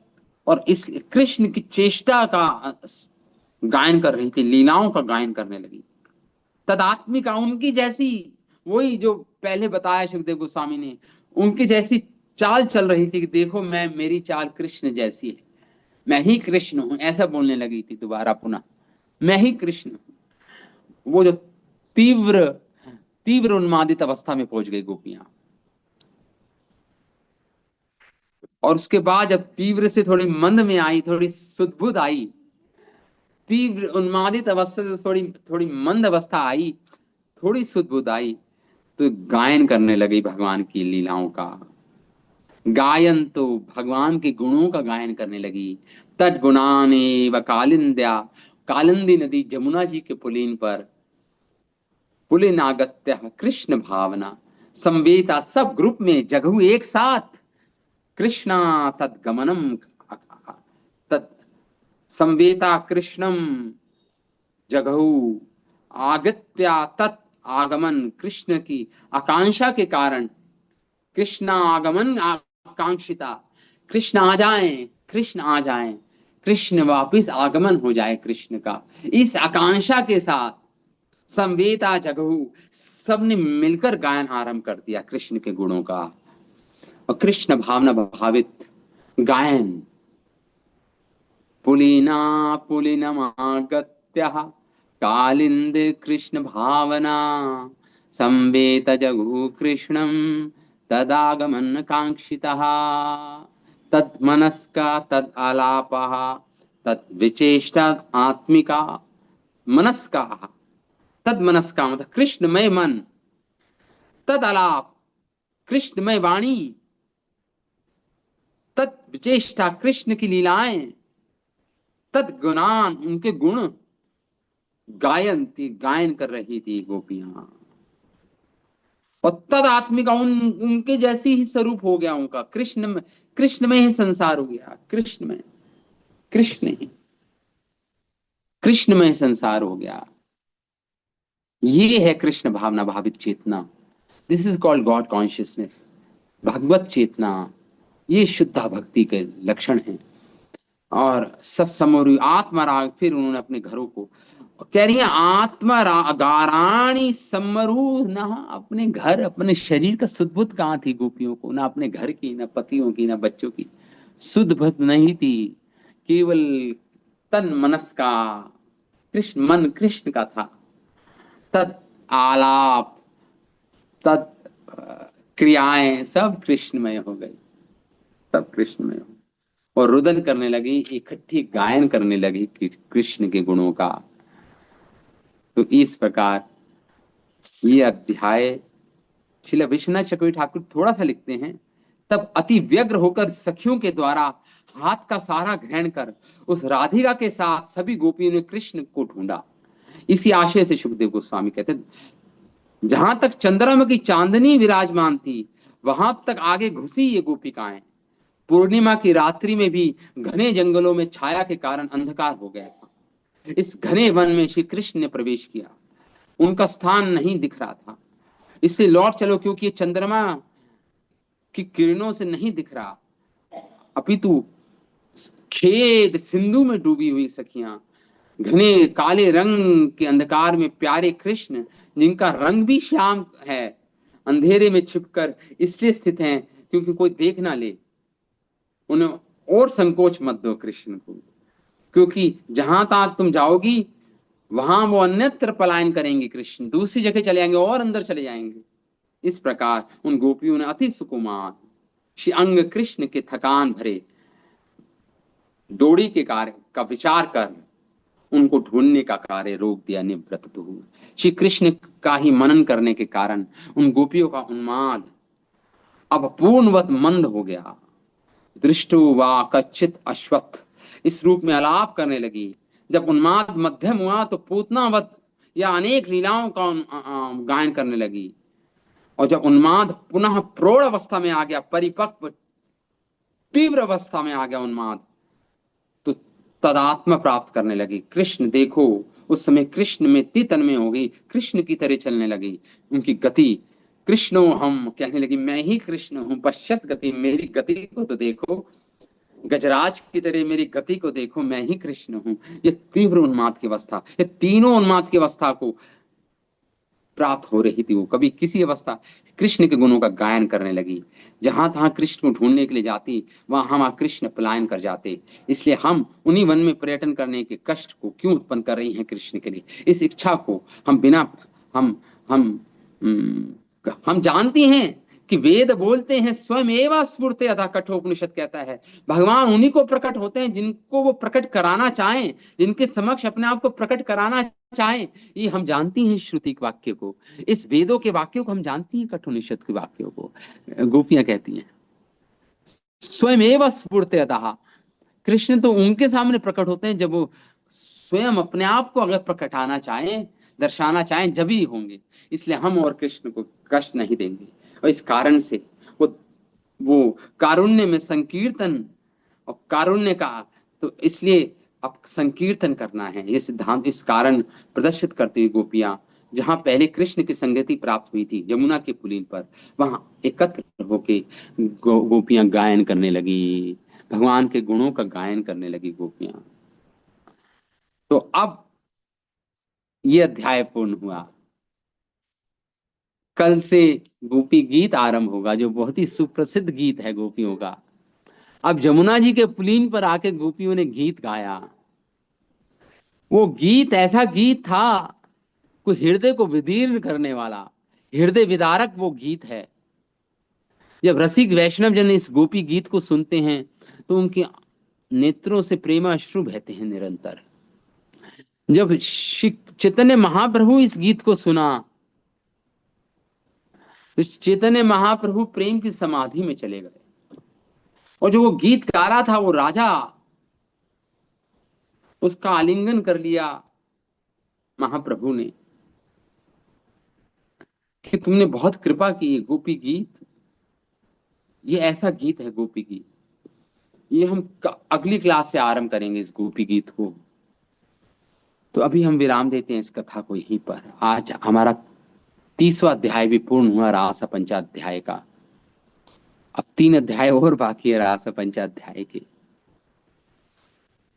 और इस कृष्ण की चेष्टा का गायन कर रही थी, लीलाओं का गायन करने लगी। तदात्मिका, उनकी जैसी, वही जो पहले बताया सुखदेव गोस्वामी ने, उनकी जैसी चाल चल रही थी कि देखो मैं, मेरी चाल कृष्ण जैसी है, मैं ही कृष्ण हूं, ऐसा बोलने लगी थी दोबारा पुनः, मैं ही कृष्ण हूं। वो जो तीव्र तीव्र उन्मादित अवस्था में पहुंच गई गोपियां। और उसके बाद जब तीव्र से थोड़ी मंद में आई, थोड़ी सुदबुद आई, तीव्र उन्मादित अवस्था से थोड़ी थोड़ी मंद अवस्था आई, थोड़ी सुदबुद आई, तो गायन करने लगी भगवान की लीलाओं का। गायन तो भगवान के गुणों का गायन करने लगी। तट गुणाने व कालिंद्या, कालिंदी नदी जमुना जी के पुलीन पर, पुलिनागत्य कृष्ण भावना संवेता, सब ग्रुप में जगहु एक साथ, कृष्णा तद्गमनम, तत् संवेता कृष्णम जगहु, आगत्या तत् आगमन, कृष्ण की आकांक्षा के कारण, कृष्ण आगमन आकांक्षिता, कृष्ण आ जाएं, कृष्ण आ जाएं, कृष्ण वापिस आगमन हो जाए कृष्ण का, इस आकांक्षा के साथ संवेता जगहु, सबने मिलकर गायन आरंभ कर दिया कृष्ण के गुणों का, और कृष्ण भावना भावित गायन। पुलिना पुलिनमागत्य कालिंद कृष्ण भावना संवेत जगु कृष्णम तदागमन कांक्षितः तन्मनस्का तद आलापः तद विचेष्टा आत्मिका। मनस्का, तद मनस्का मतलब कृष्णमय मन, तद आलाप कृष्णमय वाणी, तद विचेष्टा कृष्ण की लीलाएं, तद गुणान उनके गुण, गायन थी, गायन कर रही थी गोपियां, और तद आत्मिका, उनके जैसी ही स्वरूप हो गया उनका, कृष्ण में, कृष्ण में ही संसार हो गया, कृष्ण में, कृष्ण ही, कृष्ण में संसार हो गया। ये है कृष्ण भावना भावित चेतना। This is called God consciousness, भगवत चेतना। ये शुद्धा भक्ति के लक्षण हैं। और सत्समोरु आत्मराग, फिर उन्होंने अपने घरों को कह रही है आत्मरागाराणी समरू ना, अपने घर अपने शरीर का सुध बुध कहाँ थी गोपियों को, ना अपने घर की, ना पतियों की, ना बच्चों की सुध बुध नहीं थी। केवल तन मनस का, कृष्ण मन कृष्ण का था। तत् आलाप, तत् क्रियाएं सब कृष्णमय हो गई, सब कृष्णमय हो। और रुदन करने लगी, इकट्ठी गायन करने लगी कृष्ण के गुणों का। तो इस प्रकार ये अध्याय श्रील विश्वनाथ चक्रवर्ती ठाकुर थोड़ा सा लिखते हैं। तब अति व्यग्र होकर सखियों के द्वारा हाथ का सहारा ग्रहण कर उस राधिका के साथ सभी गोपियों ने कृष्ण को ढूंढा। इसी आशय से सुखदेव गोस्वामी कहते हैं, जहां तक चंद्रमा की चांदनी विराजमान थी वहां तक आगे घुसी ये गोपिकाएं। पूर्णिमा की रात्रि में भी घने जंगलों में छाया के कारण अंधकार हो गया था। इस घने वन में श्री कृष्ण ने प्रवेश किया। उनका स्थान नहीं दिख रहा था, इसलिए लौट चलो, क्योंकि ये चंद्रमा की किरणों से नहीं दिख रहा, अपितु खेद सिंधु में डूबी हुई सखियां, घने काले रंग के अंधकार में प्यारे कृष्ण, जिनका रंग भी श्याम है, अंधेरे में छिपकर इसलिए स्थित हैं क्योंकि कोई देख ना ले उन्हें। और संकोच मत दो कृष्ण को, क्योंकि जहां तक तुम जाओगी वहां वो अन्यत्र पलायन करेंगे, कृष्ण दूसरी जगह चले जाएंगे और अंदर चले जाएंगे। इस प्रकार उन गोपियों ने अति सुकुमार श्री अंग कृष्ण के थकान भरे दौड़ी के कार्य का विचार कर उनको ढूंढने का कार्य रोक दिया, निवृत्त हुए। श्री कृष्ण का ही मनन करने के कारण उन गोपियों का उन्माद अब पूर्णवत मंद हो गया। दृष्टु वा कच्चित अश्वत्थ, इस रूप में आलाप करने लगी। जब उन्माद मध्यम हुआ तो पूतनावत या अनेक लीलाओं का गायन करने लगी। और जब उन्माद पुनः प्रौढ़ अवस्था में आ गया, परिपक्व तीव्र अवस्था में आ गया उन्माद, तो तदात्म प्राप्त करने लगी। कृष्ण देखो, उस समय कृष्ण में तन्मय हो गई, कृष्ण की तरह चलने लगी। उनकी गति कृष्णो हम कहने लगी, मैं ही कृष्ण हूं, पश्चात गति, मेरी गति को तो देखो, गजराज की तरह मेरी गति को देखो, मैं ही कृष्ण हूं। ये तीव्र उन्माद की अवस्था, ये तीनों उन्माद की अवस्था को प्राप्त हो रही थी। वो कभी किसी अवस्था कृष्ण के गुणों का गायन करने लगी। जहां तहां कृष्ण को ढूंढने के लिए जाती, वहां कृष्ण पलायन कर जाते। इसलिए हम उन्हीं वन में पर्यटन करने के कष्ट को क्यों उत्पन्न कर रही हैं कृष्ण के लिए? इस इच्छा को हम बिना हम हम हम जानती हैं कि वेद बोलते हैं स्वयं एवं स्फुरते अथा, कठोपनिषद कहता है भगवान उन्हीं को प्रकट होते हैं जिनको वो प्रकट कराना चाहें, जिनके समक्ष अपने आप को प्रकट कराना चाहें। ये हम जानती हैं श्रुति के वाक्य को, इस वेदों के वाक्यों को हम जानती हैं, कठोपनिषद के वाक्यों को। गोपियां कहती हैं स्वयं एवं स्फुरते अतः, कृष्ण तो उनके सामने प्रकट होते हैं जब वो स्वयं अपने आप को अगर प्रकटाना चाहें, दर्शाना चाहें, जब ही होंगे। इसलिए हम और कृष्ण को कष्ट नहीं देंगे। और इस कारण से वो कारुण्य में संकीर्तन, और कारुण्य का तो इसलिए अब संकीर्तन करना है, ये सिद्धांत इस कारण प्रदर्शित करती हुई गोपियां जहां पहले कृष्ण की संगति प्राप्त हुई थी यमुना के पुलीन पर, वहां एकत्र होके गोपियां गायन करने लगी, भगवान के गुणों का गायन करने लगी गोपियां। तो अब ये अध्याय पूर्ण हुआ। कल से गोपी गीत आरंभ होगा, जो बहुत ही सुप्रसिद्ध गीत है गोपियों का। अब जमुना जी के पुलीन पर आके गोपियों ने गीत गाया। वो गीत ऐसा गीत था, कोई हृदय को विदीर्ण करने वाला, हृदय विदारक वो गीत है। जब रसिक वैष्णव जन इस गोपी गीत को सुनते हैं तो उनके नेत्रों से प्रेमाश्रु बहते हैं निरंतर। जब चैतन्य महाप्रभु इस गीत को सुना तो चैतन्य महाप्रभु प्रेम की समाधि में चले गए। और जो वो गीत गा रहा था वो राजा, उसका आलिंगन कर लिया महाप्रभु ने कि तुमने बहुत कृपा की। गोपी गीत ये ऐसा गीत है, गोपी गीत, ये हम अगली क्लास से आरंभ करेंगे इस गोपी गीत को। तो अभी हम विराम देते हैं इस कथा को यहीं पर। आज हमारा 30वां अध्याय भी पूर्ण हुआ रास पंचाध्याय का। अब 3 अध्याय और बाकी है रास पंचाध्याय के।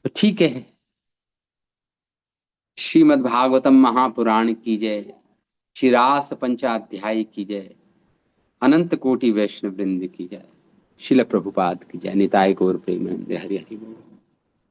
तो ठीक है, श्रीमद् भागवतम महापुराण की जय, श्री रास पंचाध्याय की जय, अनंत कोटि वैष्णव वृंद की जय, शिल प्रभुपाद की जय, निताय गौर प्रेमानंद, हरि हरि बोल।